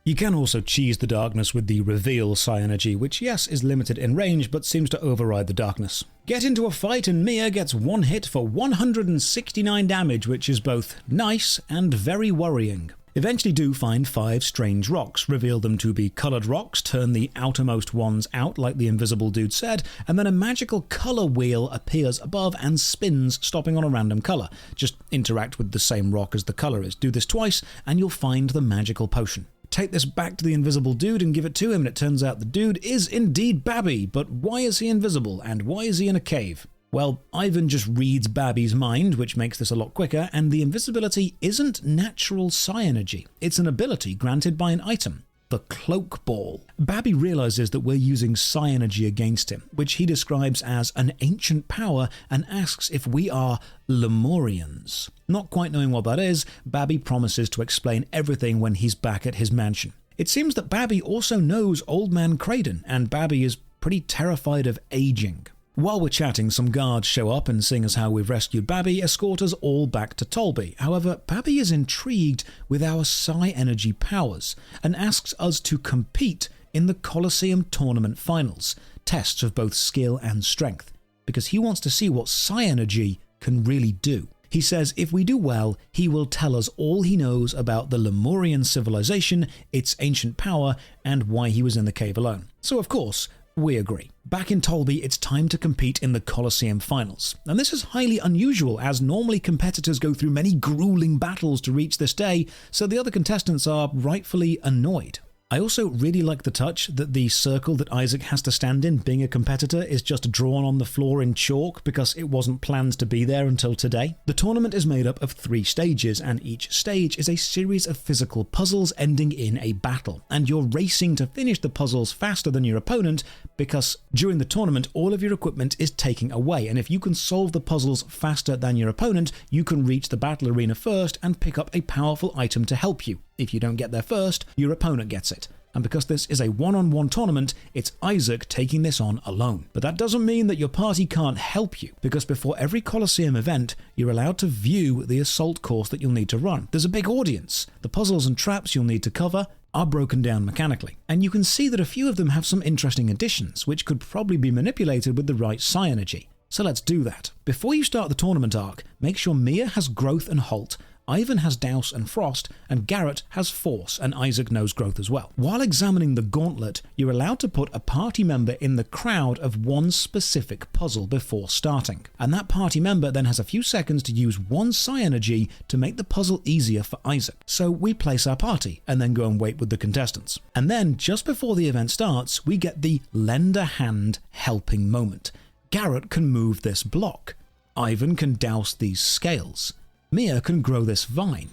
Speaker 1: You can also cheese the darkness with the reveal psi energy, which yes is limited in range but seems to override the darkness. Get into a fight and Mia gets one hit for 169 damage, which is both nice and very worrying. Eventually do find 5 strange rocks, reveal them to be coloured rocks, turn the outermost ones out like the invisible dude said, and then a magical colour wheel appears above and spins, stopping on a random colour. Just interact with the same rock as the colour is. Do this twice and you'll find the magical potion. Take this back to the invisible dude and give it to him, and it turns out the dude is indeed Babby, but why is he invisible and why is he in a cave? Well, Ivan just reads Babby's mind, which makes this a lot quicker, and the invisibility isn't natural psi-energy. It's an ability granted by an item, the Cloak Ball. Babby realizes that we're using psi-energy against him, which he describes as an ancient power, and asks if we are Lemurians. Not quite knowing what that is, Babby promises to explain everything when he's back at his mansion. It seems that Babby also knows Old Man Kraden, and Babby is pretty terrified of aging. While we're chatting, some guards show up and, seeing as how we've rescued Babby, escort us all back to Tolby. However, Babby is intrigued with our psi-energy powers and asks us to compete in the Colosseum Tournament Finals, tests of both skill and strength, because he wants to see what psi-energy can really do. He says if we do well, he will tell us all he knows about the Lemurian civilization, its ancient power, and why he was in the cave alone. So of course, we agree. Back in Tolby, it's time to compete in the Colosseum Finals. And this is highly unusual, as normally competitors go through many grueling battles to reach this day, so the other contestants are rightfully annoyed. I also really like the touch that the circle that Isaac has to stand in, being a competitor, is just drawn on the floor in chalk because it wasn't planned to be there until today. The tournament is made up of 3 stages, and each stage is a series of physical puzzles ending in a battle. And you're racing to finish the puzzles faster than your opponent because during the tournament all of your equipment is taken away, and if you can solve the puzzles faster than your opponent, you can reach the battle arena first and pick up a powerful item to help you. If you don't get there first, your opponent gets it. And because this is a one-on-one tournament, it's Isaac taking this on alone. But that doesn't mean that your party can't help you, because before every Colosseum event, you're allowed to view the assault course that you'll need to run. There's a big audience. The puzzles and traps you'll need to cover are broken down mechanically. And you can see that a few of them have some interesting additions, which could probably be manipulated with the right psi-energy. So let's do that. Before you start the tournament arc, make sure Mia has Growth and Halt, Ivan has Douse and Frost, and Garet has Force, and Isaac knows Growth as well. While examining the gauntlet, you're allowed to put a party member in the crowd of one specific puzzle before starting. And that party member then has a few seconds to use one psi-energy to make the puzzle easier for Isaac. So we place our party, and then go and wait with the contestants. And then, just before the event starts, we get the lend a hand helping moment. Garet can move this block. Ivan can douse these scales. Mia can grow this vine.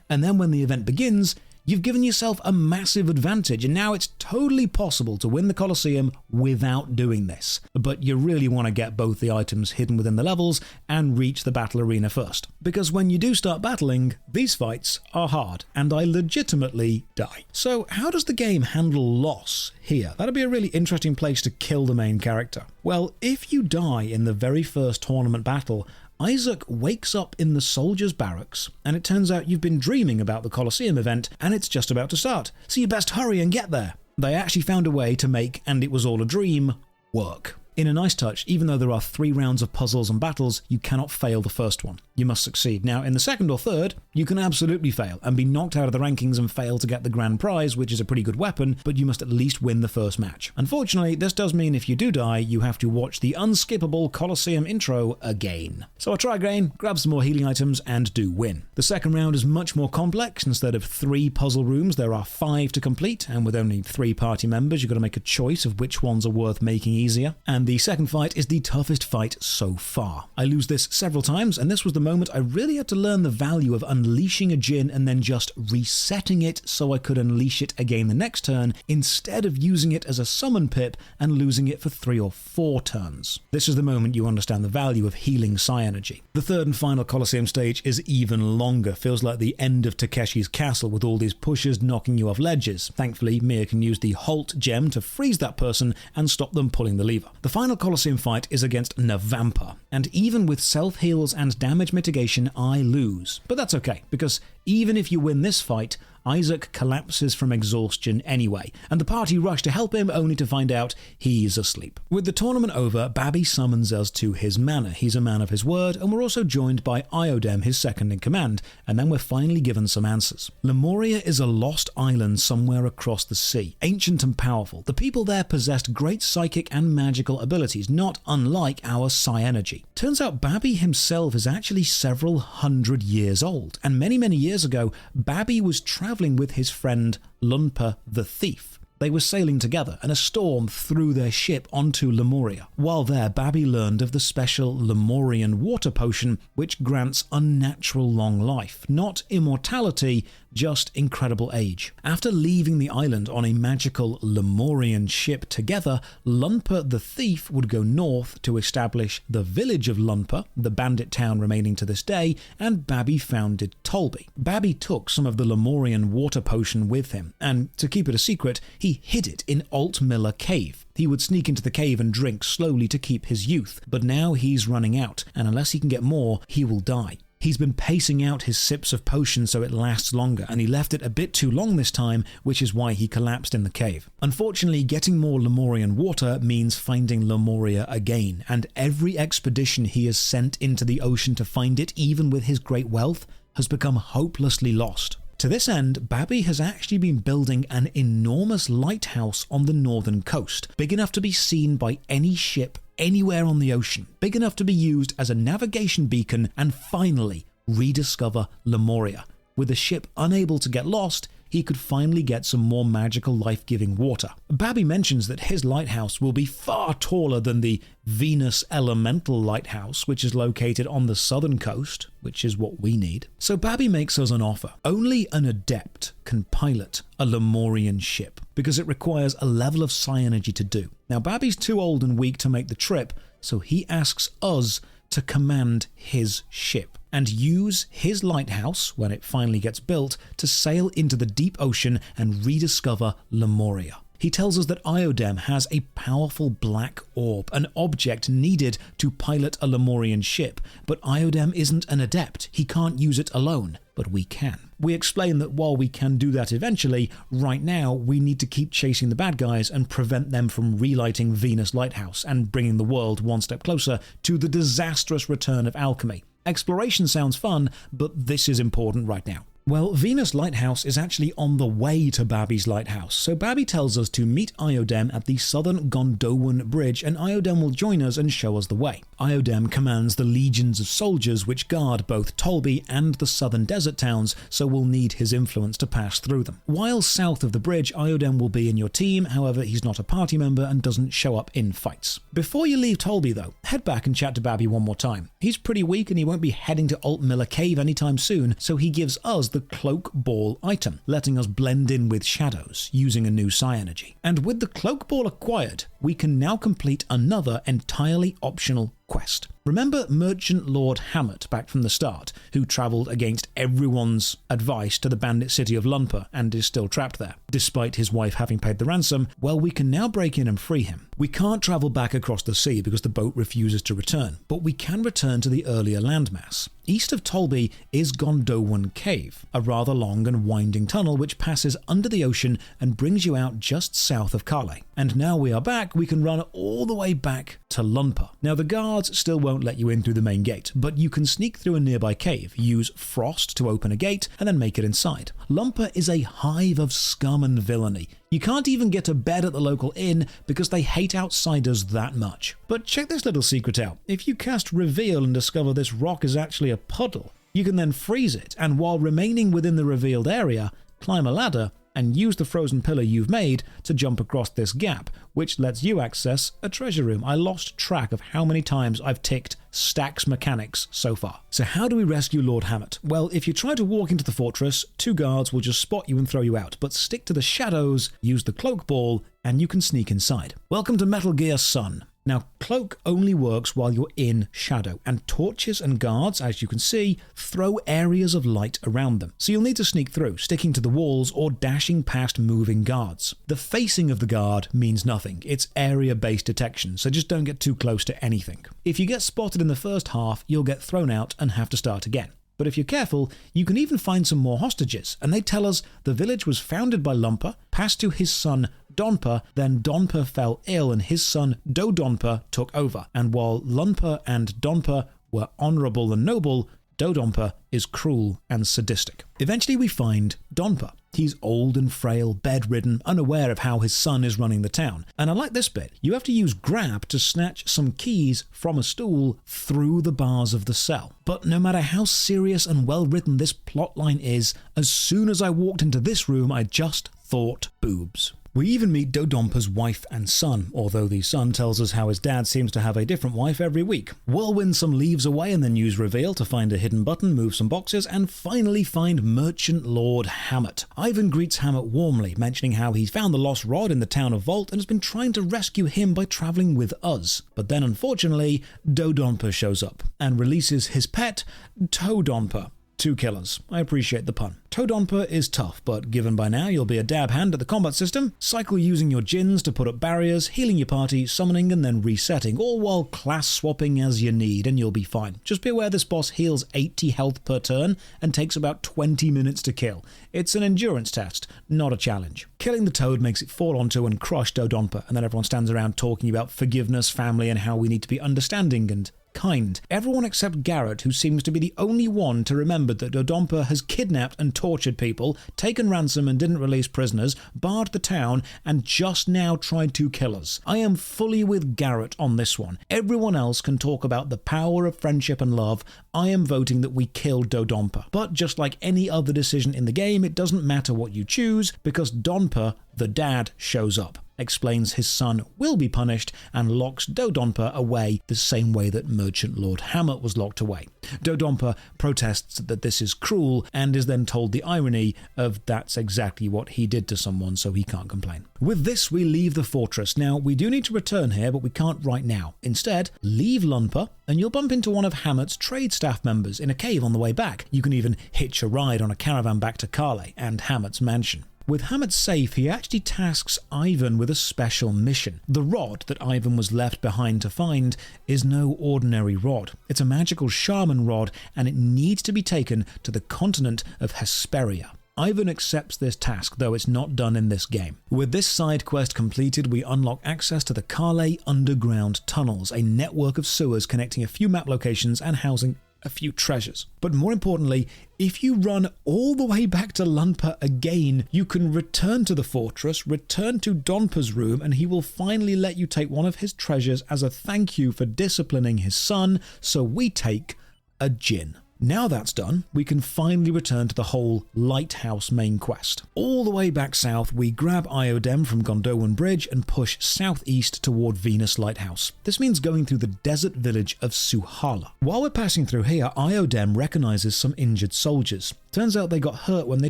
Speaker 1: And then when the event begins, you've given yourself a massive advantage, and now it's totally possible to win the Colosseum without doing this. But you really want to get both the items hidden within the levels and reach the battle arena first. Because when you do start battling, these fights are hard, and I legitimately die. So how does the game handle loss here? That'd be a really interesting place to kill the main character. Well, if you die in the very first tournament battle, Isaac wakes up in the soldiers' barracks, and it turns out you've been dreaming about the Colosseum event, and it's just about to start, so you best hurry and get there. They actually found a way to make "and it was all a dream" work. In a nice touch, even though there are 3 rounds of puzzles and battles, you cannot fail the first one. You must succeed. Now, in the second or third, you can absolutely fail and be knocked out of the rankings and fail to get the grand prize, which is a pretty good weapon, but you must at least win the first match. Unfortunately, this does mean if you do die, you have to watch the unskippable Colosseum intro again. So I'll try again, grab some more healing items, and do win. The second round is much more complex. Instead of 3 puzzle rooms, there are 5 to complete, and with only 3 party members, you've got to make a choice of which ones are worth making easier. And the second fight is the toughest fight so far. I lose this several times, and this was the moment I really had to learn the value of unleashing a Djinn and then just resetting it so I could unleash it again the next turn, instead of using it as a summon pip and losing it for 3 or 4 turns. This is the moment you understand the value of healing psi energy. The third and final Colosseum stage is even longer. Feels like the end of Takeshi's castle with all these pushers knocking you off ledges. Thankfully, Mia can use the Halt gem to freeze that person and stop them pulling the lever. The final Colosseum fight is against Navampa, and even with self-heals and damage mitigation, I lose. But that's okay, because even if you win this fight, Isaac collapses from exhaustion anyway, and the party rush to help him only to find out he's asleep. With the tournament over, Babby summons us to his manor. He's a man of his word, and we're also joined by Iodem, his second in command, and then we're finally given some answers. Lemuria is a lost island somewhere across the sea, ancient and powerful. The people there possessed great psychic and magical abilities, not unlike our psi energy. Turns out Babby himself is actually several hundred years old, and many years ago, Babby was traveling with his friend Lunpa the Thief. They were sailing together, and a storm threw their ship onto Lemuria. While there, Babby learned of the special Lemurian water potion, which grants unnatural long life, not immortality, just incredible age. After leaving the island on a magical Lemurian ship together, Lunpa the Thief would go north to establish the village of Lunpa, the bandit town remaining to this day, and Babby founded Tolby. Babby took some of the Lemurian water potion with him, and to keep it a secret, he hid it in Alt Miller Cave. He would sneak into the cave and drink slowly to keep his youth, but now he's running out, and unless he can get more, he will die. He's been pacing out his sips of potion so it lasts longer, and he left it a bit too long this time, which is why he collapsed in the cave. Unfortunately, getting more Lemurian water means finding Lemuria again, and every expedition he has sent into the ocean to find it, even with his great wealth, has become hopelessly lost. To this end, Babby has actually been building an enormous lighthouse on the northern coast, big enough to be seen by any ship anywhere on the ocean, big enough to be used as a navigation beacon and finally rediscover Lemuria. With the ship unable to get lost, he could finally get some more magical life-giving water. Babby mentions that his lighthouse will be far taller than the Venus Elemental Lighthouse, which is located on the southern coast, which is what we need. So Babby makes us an offer. Only an adept can pilot a Lemurian ship, because it requires a level of psi energy to do. Now Babby's too old and weak to make the trip, so he asks us to command his ship and use his lighthouse, when it finally gets built, to sail into the deep ocean and rediscover Lemuria. He tells us that Iodem has a powerful black orb, an object needed to pilot a Lemurian ship, but Iodem isn't an adept. He can't use it alone, but we can. We explain that while we can do that eventually, right now we need to keep chasing the bad guys and prevent them from relighting Venus Lighthouse and bringing the world one step closer to the disastrous return of alchemy. Exploration sounds fun, but this is important right now. Well, Venus Lighthouse is actually on the way to Babby's lighthouse, so Babby tells us to meet Iodem at the southern Gondolin Bridge, and Iodem will join us and show us the way. Iodem commands the legions of soldiers which guard both Tolby and the southern desert towns, so we'll need his influence to pass through them. While south of the bridge, Iodem will be in your team, however he's not a party member and doesn't show up in fights. Before you leave Tolby though, head back and chat to Babby one more time. He's pretty weak and he won't be heading to Alt Miller Cave anytime soon, so he gives us the cloak ball item, letting us blend in with shadows using a new psi energy. And with the cloak ball acquired, we can now complete another entirely optional quest. Remember Merchant Lord Hammett back from the start, who travelled against everyone's advice to the bandit city of Lunpa and is still trapped there, despite his wife having paid the ransom? Well, we can now break in and free him. We can't travel back across the sea because the boat refuses to return, but we can return to the earlier landmass. East of Tolby is Gondolin Cave, a rather long and winding tunnel which passes under the ocean and brings you out just south of Kale. And now we are back, we can run all the way back to Lunpa. Now the guards still won't let you in through the main gate, but you can sneak through a nearby cave, use frost to open a gate, and then make it inside. Lunpa is a hive of scum and villainy. You can't even get a bed at the local inn because they hate outsiders that much. But check this little secret out. If you cast Reveal and discover this rock is actually a puddle, you can then freeze it, and while remaining within the revealed area, climb a ladder and use the frozen pillar you've made to jump across this gap, which lets you access a treasure room. I lost track of how many times I've ticked stacks mechanics so far. So how do we rescue Lord Hammett? Well, if you try to walk into the fortress, 2 guards will just spot you and throw you out, but stick to the shadows, use the cloak ball, and you can sneak inside. Welcome to Metal Gear Sun. Now, cloak only works while you're in shadow, and torches and guards, as you can see, throw areas of light around them. So you'll need to sneak through, sticking to the walls or dashing past moving guards. The facing of the guard means nothing. It's area-based detection, so just don't get too close to anything. If you get spotted in the first half, you'll get thrown out and have to start again. but if you're careful, you can even find some more hostages, and they tell us the village was founded by Lumpa, passed to his son Donpa, then Donpa fell ill and his son Dodonpa took over, and while Lumpa and Donpa were honourable and noble, Dodonpa is cruel and sadistic. Eventually we find Donpa. He's old and frail, bedridden, unaware of how his son is running the town. And I like this bit. You have to use grab to snatch some keys from a stool through the bars of the cell. But no matter how serious and well written this plotline is, as soon as I walked into this room I just thought boobs. We even meet Dodonpa's wife and son, although the son tells us how his dad seems to have a different wife every week. Whirlwind some leaves away in the news reveal to find a hidden button, move some boxes, and finally find Merchant Lord Hammett. Ivan greets Hammett warmly, mentioning how he's found the lost rod in the town of Vault and has been trying to rescue him by travelling with us. But then unfortunately, Dodonpa shows up and releases his pet, Toadonpa. 2 killers. I appreciate the pun. Toadonpa is tough, but given by now you'll be a dab hand at the combat system, cycle using your Djinns to put up barriers, healing your party, summoning and then resetting, all while class swapping as you need, and you'll be fine. Just be aware this boss heals 80 health per turn and takes about 20 minutes to kill. It's an endurance test, not a challenge. Killing the Toad makes it fall onto and crush Dodonpa, and then everyone stands around talking about forgiveness, family, and how we need to be understanding and kind. Everyone except Garet, who seems to be the only one to remember that Dodonpa has kidnapped and tortured people, taken ransom and didn't release prisoners, barred the town, and just now tried to kill us. I am fully with Garet on this one. Everyone else can talk about the power of friendship and love. I am voting that we kill Dodonpa. But just like any other decision in the game, it doesn't matter what you choose, because Donpa, the dad, shows up, explains his son will be punished, and locks Dodonpa away the same way that Merchant Lord Hammett was locked away. Dodonpa protests that this is cruel and is then told the irony of that's exactly what he did to someone, so he can't complain. With this, we leave the fortress. Now, we do need to return here, but we can't right now. Instead, leave Lumpa, and you'll bump into one of Hammett's trade staff members in a cave on the way back. You can even hitch a ride on a caravan back to Carle and Hammett's mansion. With Hammett safe, he actually tasks Ivan with a special mission. The rod that Ivan was left behind to find is no ordinary rod. It's a magical shaman rod, and it needs to be taken to the continent of Hesperia. Ivan accepts this task, though it's not done in this game. With this side quest completed, we unlock access to the Carle underground tunnels, a network of sewers connecting a few map locations and housing a few treasures. But more importantly, if you run all the way back to Lumpa again, you can return to the fortress, return to Donpa's room, and he will finally let you take one of his treasures as a thank you for disciplining his son, so we take a Djinn. Now that's done, we can finally return to the whole lighthouse main quest. All the way back south, we grab Iodem from Gondolin Bridge and push southeast toward Venus Lighthouse. This means going through the desert village of Suhala. While we're passing through here, Iodem recognizes some injured soldiers. Turns out they got hurt when they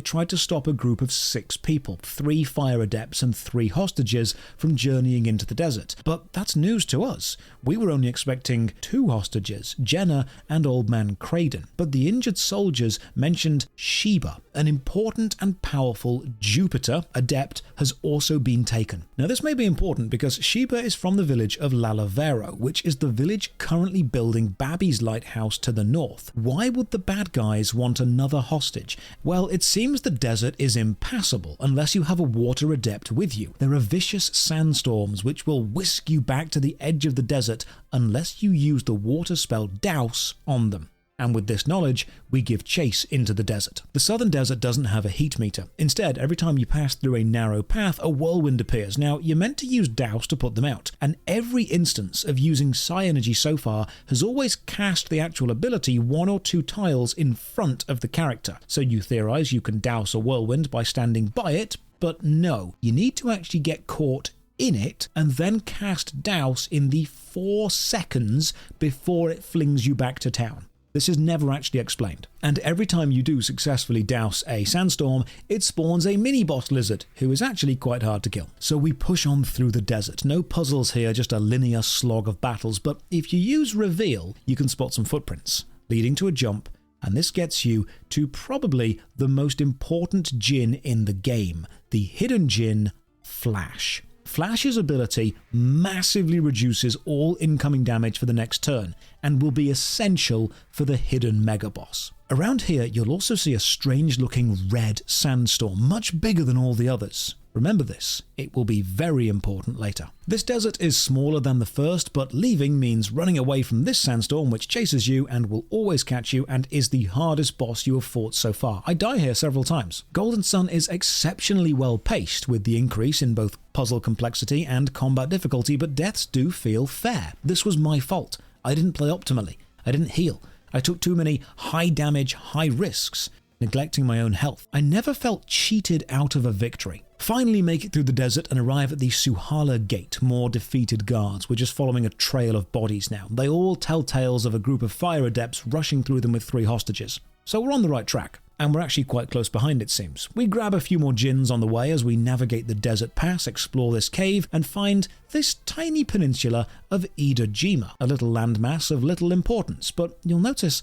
Speaker 1: tried to stop a group of 6 people, 3 fire adepts and 3 hostages, from journeying into the desert. But that's news to us. We were only expecting 2 hostages, Jenna and Old Man Craden. But the injured soldiers mentioned Sheba, an important and powerful Jupiter adept, has also been taken. Now this may be important because Sheba is from the village of Lalavero, which is the village currently building Babby's lighthouse to the north. Why would the bad guys want another hostage? Well, it seems the desert is impassable unless you have a water adept with you. There are vicious sandstorms which will whisk you back to the edge of the desert unless you use the water spell Douse on them. And with this knowledge, we give chase into the desert. The southern desert doesn't have a heat meter. Instead, every time you pass through a narrow path, a whirlwind appears. Now, you're meant to use Douse to put them out, and every instance of using Psi Energy so far has always cast the actual ability 1 or 2 tiles in front of the character. So you theorize you can douse a whirlwind by standing by it, but no, you need to actually get caught in it and then cast Douse in the 4 seconds before it flings you back to town. This is never actually explained. And every time you do successfully douse a sandstorm, it spawns a mini-boss lizard, who is actually quite hard to kill. So we push on through the desert. No puzzles here, just a linear slog of battles, but if you use Reveal, you can spot some footprints, leading to a jump, and this gets you to probably the most important Djinn in the game, the hidden Djinn, Flash. Flash's ability massively reduces all incoming damage for the next turn and will be essential for the hidden mega boss. Around here, you'll also see a strange-looking red sandstorm, much bigger than all the others. Remember this, it will be very important later. This desert is smaller than the first, but leaving means running away from this sandstorm which chases you and will always catch you and is the hardest boss you have fought so far. I die here several times. Golden Sun is exceptionally well paced with the increase in both puzzle complexity and combat difficulty, but deaths do feel fair. This was my fault. I didn't play optimally. I didn't heal. I took too many high damage, high risks, neglecting my own health. I never felt cheated out of a victory. Finally make it through the desert and arrive at the Suhala Gate. More defeated guards. We're just following a trail of bodies now. They all tell tales of a group of fire adepts rushing through them with 3 hostages. So we're on the right track. And we're actually quite close behind, it seems. We grab a few more Djinns on the way as we navigate the desert pass, explore this cave, and find this tiny peninsula of Ida Jima, a little landmass of little importance. But you'll notice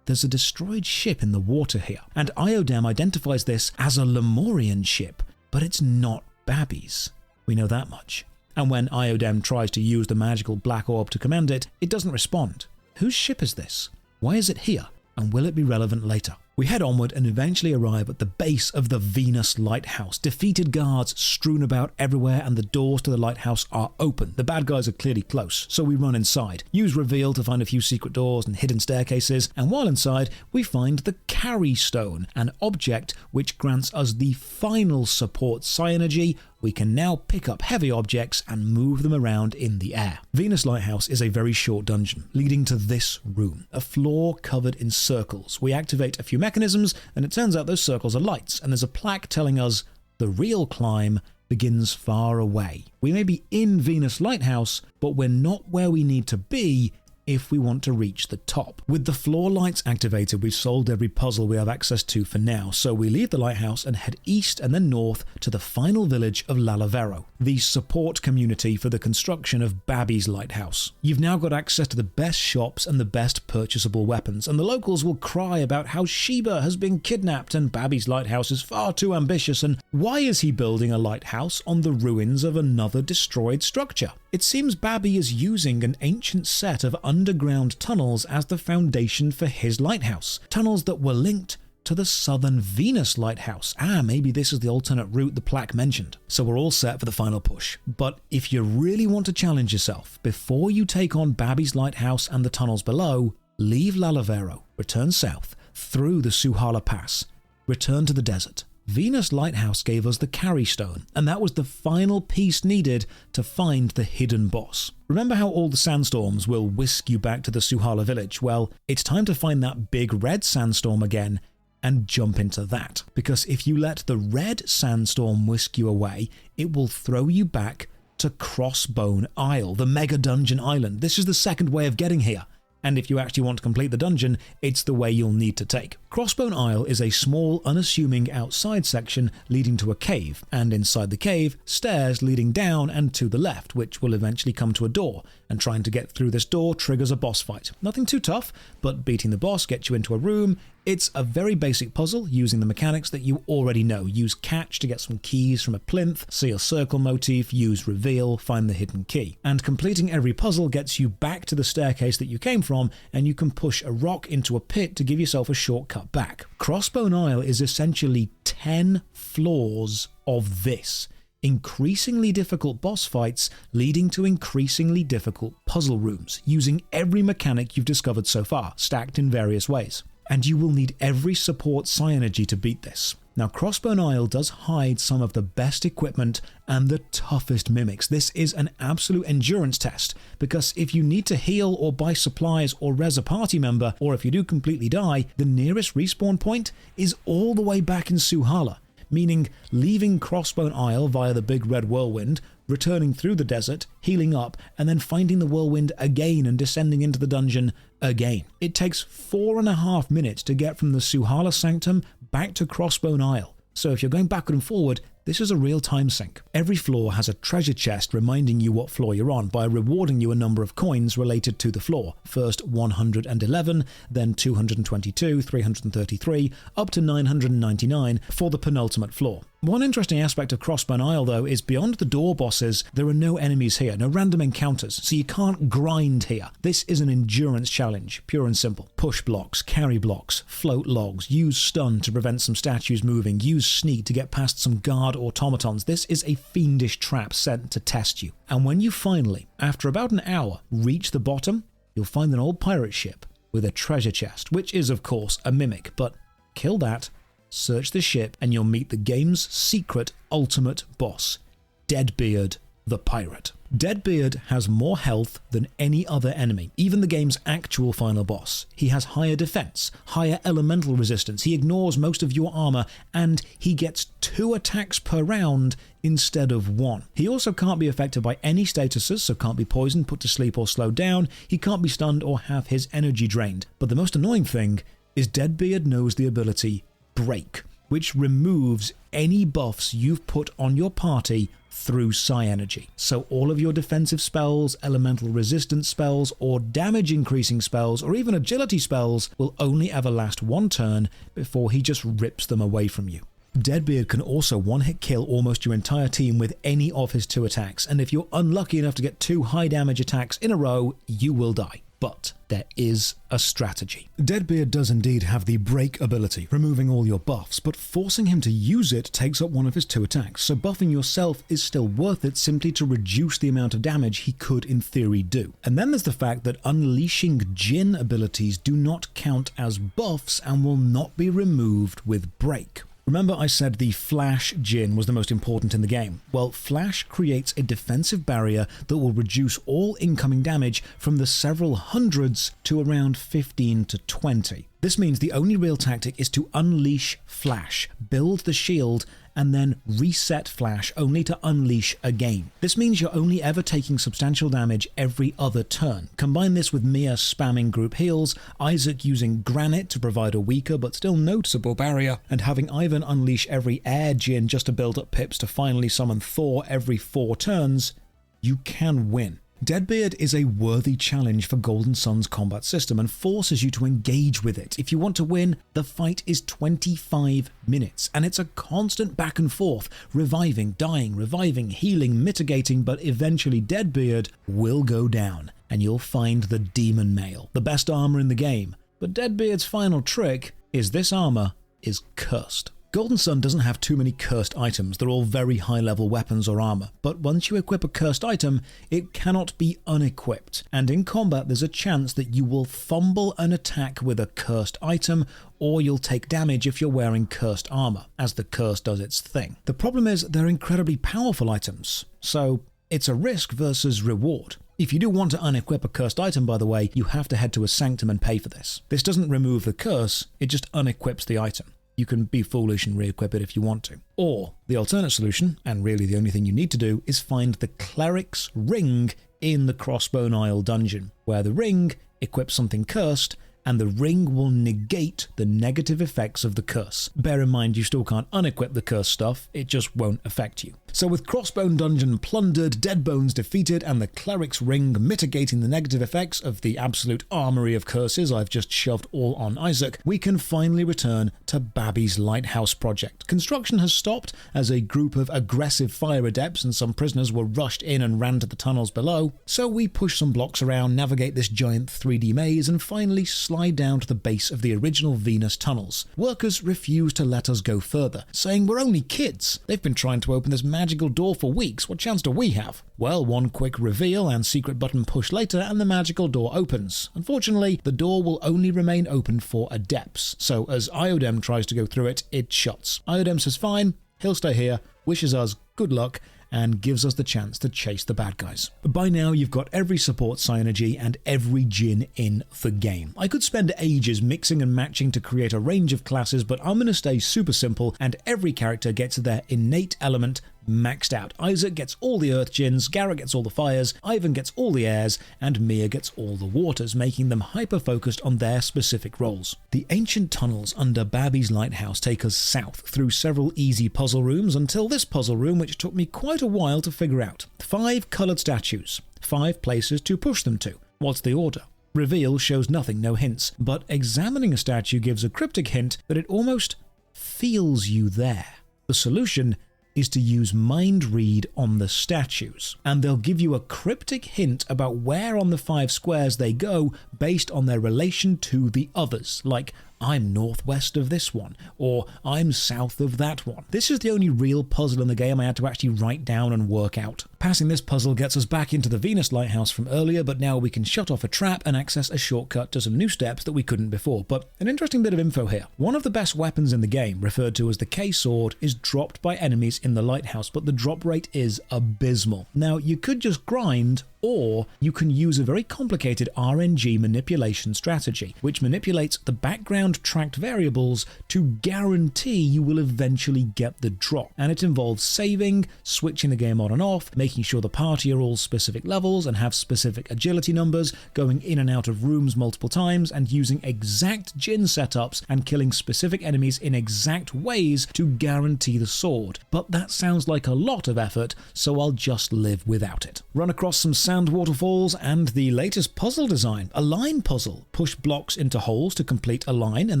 Speaker 1: there's a destroyed ship in the water here, and Iodam identifies this as a Lemurian ship, but it's not Babby's. We know that much. And when Iodam tries to use the magical black orb to command it, it doesn't respond. Whose ship is this? Why is it here? And will it be relevant later? We head onward and eventually arrive at the base of the Venus Lighthouse. Defeated guards strewn about everywhere and the doors to the lighthouse are open. The bad guys are clearly close, so we run inside. Use reveal to find a few secret doors and hidden staircases, and while inside, we find the Carry Stone, an object which grants us the final support psi energy. We can now pick up heavy objects and move them around in the air. Venus Lighthouse is a very short dungeon, leading to this room, a floor covered in circles. We activate a few mechanisms, and it turns out those circles are lights, and there's a plaque telling us the real climb begins far away. We may be in Venus Lighthouse, but we're not where we need to be if we want to reach the top. With the floor lights activated, we've solved every puzzle we have access to for now, so we leave the lighthouse and head east and then north to the final village of Lalavero, the support community for the construction of Babby's lighthouse. You've now got access to the best shops and the best purchasable weapons, and the locals will cry about how Sheba has been kidnapped and Babby's lighthouse is far too ambitious, and why is he building a lighthouse on the ruins of another destroyed structure? It seems Babby is using an ancient set of underground tunnels as the foundation for his lighthouse. Tunnels that were linked to the southern Venus lighthouse. Maybe this is the alternate route the plaque mentioned. So we're all set for the final push. But if you really want to challenge yourself, before you take on Babby's lighthouse and the tunnels below, leave Lalavero, return south, through the Suhala Pass, return to the desert. Venus Lighthouse gave us the Carry Stone, and that was the final piece needed to find the hidden boss. Remember how all the sandstorms will whisk you back to the Suhala village? Well, it's time to find that big red sandstorm again and jump into that. Because if you let the red sandstorm whisk you away, it will throw you back to Crossbone Isle, the mega dungeon island. This is the second way of getting here. And if you actually want to complete the dungeon, it's the way you'll need to take. Crossbone Isle is a small, unassuming outside section leading to a cave, and inside the cave, stairs leading down and to the left, which will eventually come to a door, and trying to get through this door triggers a boss fight. Nothing too tough, but beating the boss gets you into a room. It's a very basic puzzle using the mechanics that you already know. Use catch to get some keys from a plinth, see a circle motif, use reveal, find the hidden key. And completing every puzzle gets you back to the staircase that you came from, and you can push a rock into a pit to give yourself a shortcut back. Crossbone Isle is essentially 10 floors of this. Increasingly difficult boss fights leading to increasingly difficult puzzle rooms, using every mechanic you've discovered so far, stacked in various ways. And you will need every support psi energy to beat this. Now, Crossbone Isle does hide some of the best equipment and the toughest mimics. This is an absolute endurance test, because if you need to heal or buy supplies or res a party member, or if you do completely die, the nearest respawn point is all the way back in Suhala, meaning leaving Crossbone Isle via the big red whirlwind, returning through the desert, healing up, and then finding the whirlwind again and descending into the dungeon again. It takes 4.5 minutes to get from the Suhala Sanctum back to Crossbone Isle. So if you're going backward and forward, this is a real time sink. Every floor has a treasure chest reminding you what floor you're on by rewarding you a number of coins related to the floor. First 111, then 222, 333, up to 999 for the penultimate floor. One interesting aspect of Crossbone Isle, though, is beyond the door bosses, there are no enemies here, no random encounters, so you can't grind here. This is an endurance challenge, pure and simple. Push blocks, carry blocks, float logs, use stun to prevent some statues moving, use sneak to get past some guard automatons. This is a fiendish trap sent to test you. And when you finally, after about an hour, reach the bottom, you'll find an old pirate ship with a treasure chest, which is, of course, a mimic, but kill that, search the ship, and you'll meet the game's secret ultimate boss, Deadbeard the Pirate. Deadbeard has more health than any other enemy, even the game's actual final boss. He has higher defense, higher elemental resistance, he ignores most of your armor, and he gets 2 attacks per round instead of 1. He also can't be affected by any statuses, so can't be poisoned, put to sleep, or slowed down. He can't be stunned or have his energy drained. But the most annoying thing is Deadbeard knows the ability Break, which removes any buffs you've put on your party through psi energy. So all of your defensive spells, elemental resistance spells, or damage increasing spells, or even agility spells will only ever last 1 turn before he just rips them away from you. Deadbeard can also one-hit kill almost your entire team with any of his 2 attacks, and if you're unlucky enough to get 2 high damage attacks in a row, you will die. But there is a strategy. Deadbeard does indeed have the break ability, removing all your buffs, but forcing him to use it takes up one of his 2 attacks, so buffing yourself is still worth it simply to reduce the amount of damage he could in theory do. And then there's the fact that unleashing Djinn abilities do not count as buffs and will not be removed with break. Remember I said the Flash Djinn was the most important in the game? Well, Flash creates a defensive barrier that will reduce all incoming damage from the several hundreds to around 15 to 20. This means the only real tactic is to unleash Flash, build the shield, and then reset Flash only to unleash again. This means you're only ever taking substantial damage every other turn. Combine this with Mia spamming group heals, Isaac using Garet to provide a weaker but still noticeable barrier, and having Ivan unleash every air Djinn just to build up pips to finally summon Thor every 4 turns, you can win. Deadbeard is a worthy challenge for Golden Sun's combat system and forces you to engage with it. If you want to win, the fight is 25 minutes, and it's a constant back and forth, reviving, dying, reviving, healing, mitigating, but eventually Deadbeard will go down, and you'll find the Demon Mail, the best armor in the game. But Deadbeard's final trick is this armor is cursed. Golden Sun doesn't have too many cursed items, they're all very high level weapons or armor, but once you equip a cursed item, it cannot be unequipped, and in combat there's a chance that you will fumble an attack with a cursed item, or you'll take damage if you're wearing cursed armor, as the curse does its thing. The problem is they're incredibly powerful items, so it's a risk versus reward. If you do want to unequip a cursed item, by the way, you have to head to a sanctum and pay for this. This doesn't remove the curse, it just unequips the item. You can be foolish and re-equip it if you want to. Or, the alternate solution, and really the only thing you need to do, is find the Cleric's Ring in the Crossbone Isle dungeon, where the ring equips something cursed, and the ring will negate the negative effects of the curse. Bear in mind you still can't unequip the cursed stuff, it just won't affect you. So with Crossbone Dungeon plundered, Dead Bones defeated, and the Cleric's Ring mitigating the negative effects of the absolute armory of curses I've just shoved all on Isaac, we can finally return to Babby's Lighthouse project. Construction has stopped as a group of aggressive fire adepts and some prisoners were rushed in and ran to the tunnels below, so we push some blocks around, navigate this giant 3D maze, and finally slide down to the base of the original Venus tunnels. Workers refuse to let us go further, saying we're only kids. They've been trying to open this magical door for weeks, what chance do we have? Well, one quick reveal and secret button push later and the magical door opens. Unfortunately, the door will only remain open for adepts, so as Iodem tries to go through it, it shuts. Iodem says fine, he'll stay here, wishes us good luck, and gives us the chance to chase the bad guys. By now you've got every support Psynergy and every Djinn in the game. I could spend ages mixing and matching to create a range of classes, but I'm going to stay super simple and every character gets their innate element maxed out. Isaac gets all the earth Djinns, Garet gets all the fires, Ivan gets all the airs, and Mia gets all the waters, making them hyper-focused on their specific roles. The ancient tunnels under Babby's lighthouse take us south through several easy puzzle rooms until this puzzle room, which took me quite a while to figure out. 5 coloured statues, 5 places to push them to. What's the order? Reveal shows nothing, no hints, but examining a statue gives a cryptic hint that it almost feels you there. The solution is to use mind read on the statues, and they'll give you a cryptic hint about where on the 5 squares they go based on their relation to the others, like I'm northwest of this one, or I'm south of that one. This is the only real puzzle in the game I had to actually write down and work out. Passing this puzzle gets us back into the Venus lighthouse from earlier, but now we can shut off a trap and access a shortcut to some new steps that we couldn't before. But an interesting bit of info here. One of the best weapons in the game, referred to as the K-sword, is dropped by enemies in the lighthouse, but the drop rate is abysmal. Now, you could just grind, or you can use a very complicated RNG manipulation strategy, which manipulates the background tracked variables to guarantee you will eventually get the drop. And it involves saving, switching the game on and off, making sure the party are all specific levels and have specific agility numbers, going in and out of rooms multiple times, and using exact Djinn setups and killing specific enemies in exact ways to guarantee the sword. But that sounds like a lot of effort, so I'll just live without it. Run across some sand waterfalls and the latest puzzle design, a line puzzle. Push blocks into holes to complete a line, and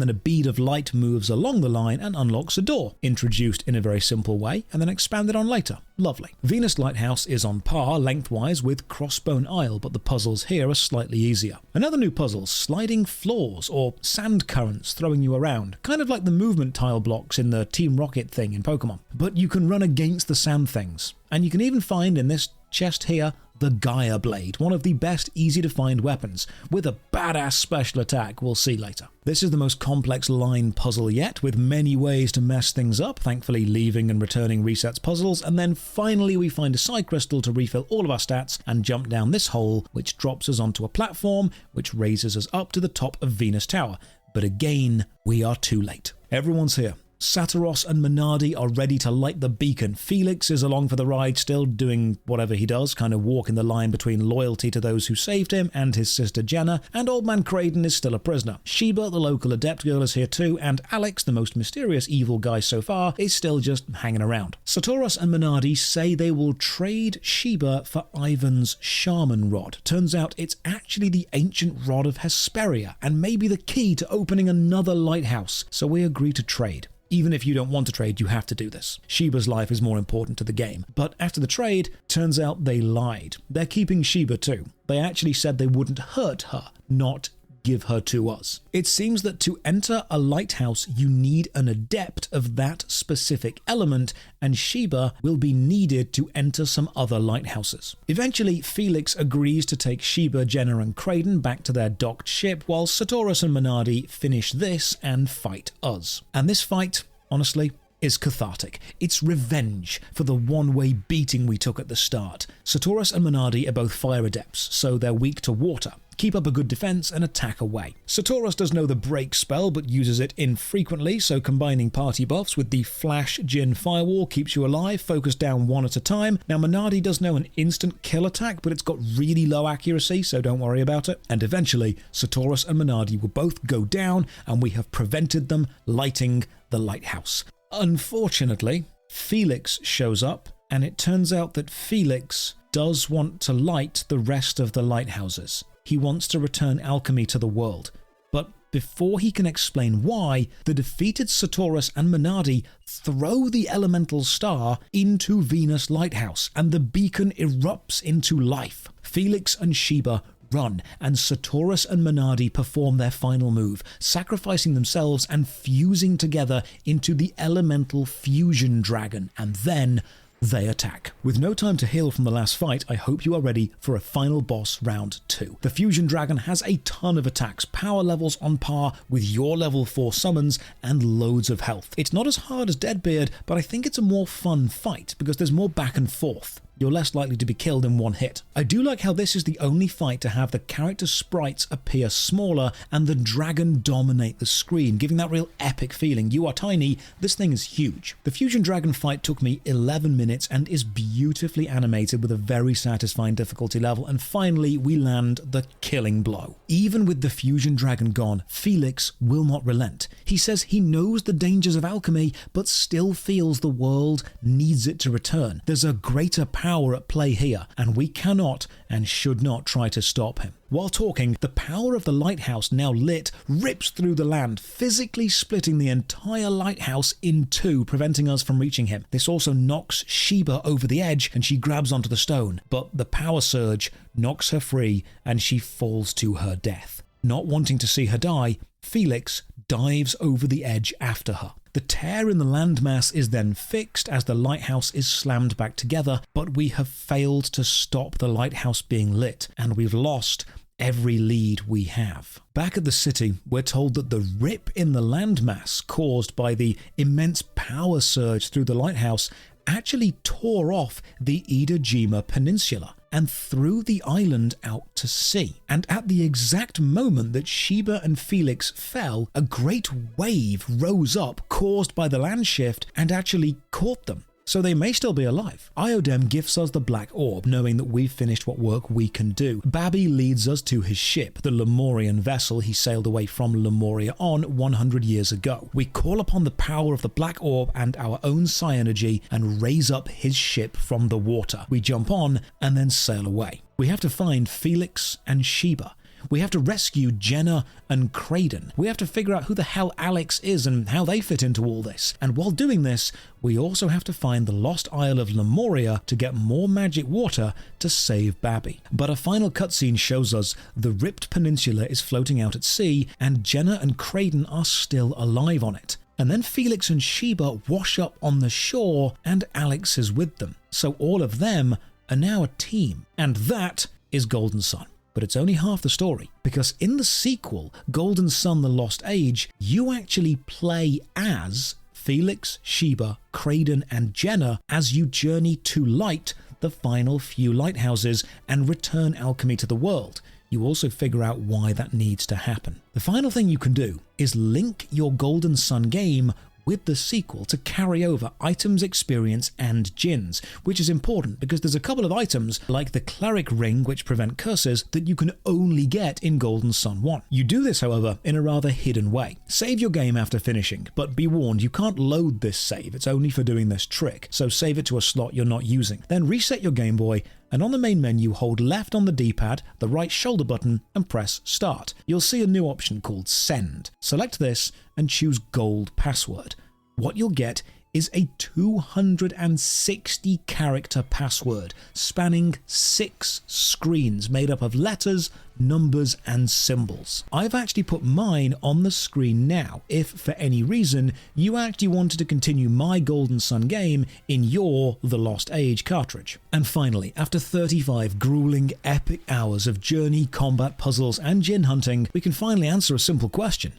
Speaker 1: then a bead of light moves along the line and unlocks a door. Introduced in a very simple way and then expanded on later. Lovely. Venus Lighthouse is on par lengthwise with Crossbone Isle, but the puzzles here are slightly easier. Another new puzzle, sliding floors or sand currents throwing you around, kind of like the movement tile blocks in the Team Rocket thing in Pokemon. But you can run against the sand things. And you can even find in this chest here the Gaia Blade, one of the best easy to find weapons, with a badass special attack we'll see later. This is the most complex line puzzle yet, with many ways to mess things up, thankfully leaving and returning resets puzzles, and then finally we find a psi crystal to refill all of our stats and jump down this hole, which drops us onto a platform, which raises us up to the top of Venus Tower. But again, we are too late. Everyone's here. Saturos and Minardi are ready to light the beacon. Felix is along for the ride, still doing whatever he does, kind of walking the line between loyalty to those who saved him and his sister Jenna, and Old Man Kraden is still a prisoner. Sheba, the local adept girl, is here too, and Alex, the most mysterious evil guy so far, is still just hanging around. Saturos and Minardi say they will trade Sheba for Ivan's shaman rod. Turns out it's actually the ancient rod of Hesperia, and maybe the key to opening another lighthouse, so we agree to trade. Even if you don't want to trade, you have to do this. Sheba's life is more important to the game. But after the trade, turns out they lied. They're keeping Sheba too. They actually said they wouldn't hurt her, not give her to us. It seems that to enter a lighthouse, you need an adept of that specific element, and Sheba will be needed to enter some other lighthouses. Eventually, Felix agrees to take Sheba, Jenna, and Kraden back to their docked ship, while Saturos and Minardi finish this and fight us. And this fight, honestly, is cathartic. It's revenge for the one-way beating we took at the start. Saturos and Minardi are both fire adepts, so they're weak to water. Keep up a good defense and attack away. Saturos does know the break spell but uses it infrequently, so combining party buffs with the Flash Djinn Firewall keeps you alive, focus down one at a time. Now Minardi does know an instant kill attack, but it's got really low accuracy, so don't worry about it. And eventually, Saturos and Minardi will both go down, and we have prevented them lighting the lighthouse. Unfortunately, Felix shows up, and it turns out that Felix does want to light the rest of the lighthouses. He wants to return alchemy to the world. But before he can explain why, the defeated Saturos and Minardi throw the elemental star into Venus Lighthouse, and the beacon erupts into life. Felix and Sheba run, and Saturos and Minardi perform their final move, sacrificing themselves and fusing together into the elemental fusion dragon, and then they attack. With no time to heal from the last fight, I hope you are ready for a final boss round 2. The Fusion Dragon has a ton of attacks, power levels on par with your level 4 summons, and loads of health. It's not as hard as Deadbeard, but I think it's a more fun fight because there's more back and forth. You're less likely to be killed in one hit. I do like how this is the only fight to have the character sprites appear smaller and the dragon dominate the screen, giving that real epic feeling. You are tiny, this thing is huge. The Fusion Dragon fight took me 11 minutes and is beautifully animated with a very satisfying difficulty level, and finally we land the killing blow. Even with the Fusion Dragon gone, Felix will not relent. He says he knows the dangers of alchemy, but still feels the world needs it to return. There's a greater power power at play here, and we cannot and should not try to stop him. While talking, the power of the lighthouse, now lit, rips through the land, physically splitting the entire lighthouse in two, preventing us from reaching him. This also knocks Sheba over the edge, and she grabs onto the stone, but the power surge knocks her free, and she falls to her death. Not wanting to see her die, Felix dives over the edge after her. The tear in the landmass is then fixed as the lighthouse is slammed back together, but we have failed to stop the lighthouse being lit, and we've lost every lead we have. Back at the city, we're told that the rip in the landmass caused by the immense power surge through the lighthouse actually tore off the Iwo Jima Peninsula and threw the island out to sea. And at the exact moment that Sheba and Felix fell, a great wave rose up caused by the land shift and actually caught them. So they may still be alive. Iodem gives us the black orb, knowing that we've finished what work we can do. Babby leads us to his ship, the Lemurian vessel he sailed away from Lemuria on 100 years ago. We call upon the power of the black orb and our own psi energy and raise up his ship from the water. We jump on and then sail away. We have to find Felix and Sheba. We have to rescue Jenna and Craden. We have to figure out who the hell Alex is and how they fit into all this. And while doing this, we also have to find the lost Isle of Lemuria to get more magic water to save Babby. But a final cutscene shows us the ripped peninsula is floating out at sea and Jenna and Craden are still alive on it. And then Felix and Sheba wash up on the shore and Alex is with them. So all of them are now a team. And that is Golden Sun. But it's only half the story, because in the sequel, Golden Sun: The Lost Age, you actually play as Felix, Sheba, Craden, and Jenna as you journey to light the final few lighthouses and return alchemy to the world. You also figure out why that needs to happen. The final thing you can do is link your Golden Sun game with the sequel to carry over items, experience, and Djinns, which is important because there's a couple of items like the Cleric Ring, which prevent curses, that you can only get in Golden Sun 1. You do this, however, in a rather hidden way. Save your game after finishing, but be warned, you can't load this save, it's only for doing this trick, so save it to a slot you're not using. Then reset your Game Boy, and on the main menu, hold left on the D-pad, the right shoulder button, and press Start. You'll see a new option called Send. Select this and choose Gold Password. What you'll get is a 260 character password spanning 6 screens made up of letters, numbers, and symbols. I've actually put mine on the screen now if for any reason you actually wanted to continue my Golden Sun game in your The Lost Age cartridge. And finally, after 35 grueling epic hours of journey, combat, puzzles, and Djinn hunting, we can finally answer a simple question.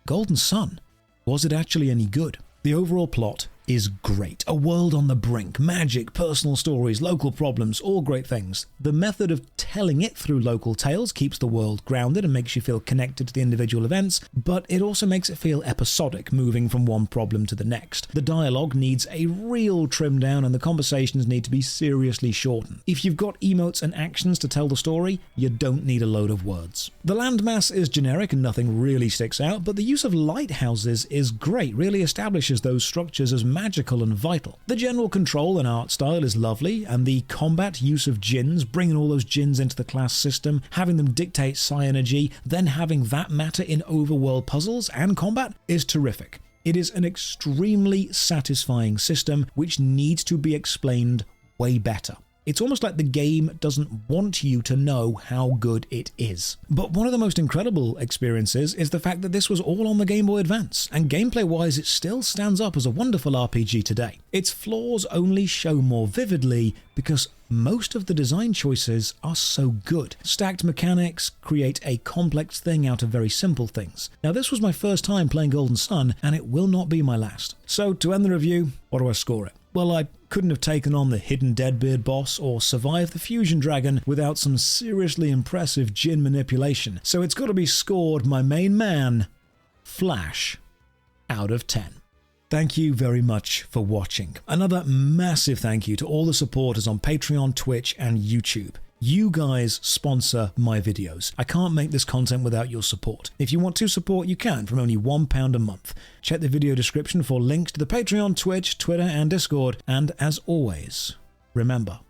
Speaker 1: Golden Sun, was it actually any good? The overall plot is great. A world on the brink, magic, personal stories, local problems, all great things. The method of telling it through local tales keeps the world grounded and makes you feel connected to the individual events, but it also makes it feel episodic, moving from one problem to the next. The dialogue needs a real trim down and the conversations need to be seriously shortened. If you've got emotes and actions to tell the story, you don't need a load of words. The landmass is generic and nothing really sticks out, but the use of lighthouses is great, really establishes those structures as magical and vital. The general control and art style is lovely, and the combat use of Djinns, bringing all those Djinns into the class system, having them dictate psi energy, then having that matter in overworld puzzles and combat is terrific. It is an extremely satisfying system which needs to be explained way better. It's almost like the game doesn't want you to know how good it is. But one of the most incredible experiences is the fact that this was all on the Game Boy Advance, and gameplay-wise it still stands up as a wonderful RPG today. Its flaws only show more vividly because most of the design choices are so good. Stacked mechanics create a complex thing out of very simple things. Now this was my first time playing Golden Sun, and it will not be my last. So to end the review, what do I score it? Well, I couldn't have taken on the hidden Deadbeard boss or survived the Fusion Dragon without some seriously impressive Djinn manipulation, so it's got to be scored my main man, Flash, out of 10. Thank you very much for watching. Another massive thank you to all the supporters on Patreon, Twitch, and YouTube. You guys sponsor my videos. I can't make this content without your support. If you want to support, you can from only £1 a month. Check the video description for links to the Patreon, Twitch, Twitter, and Discord. And as always, remember,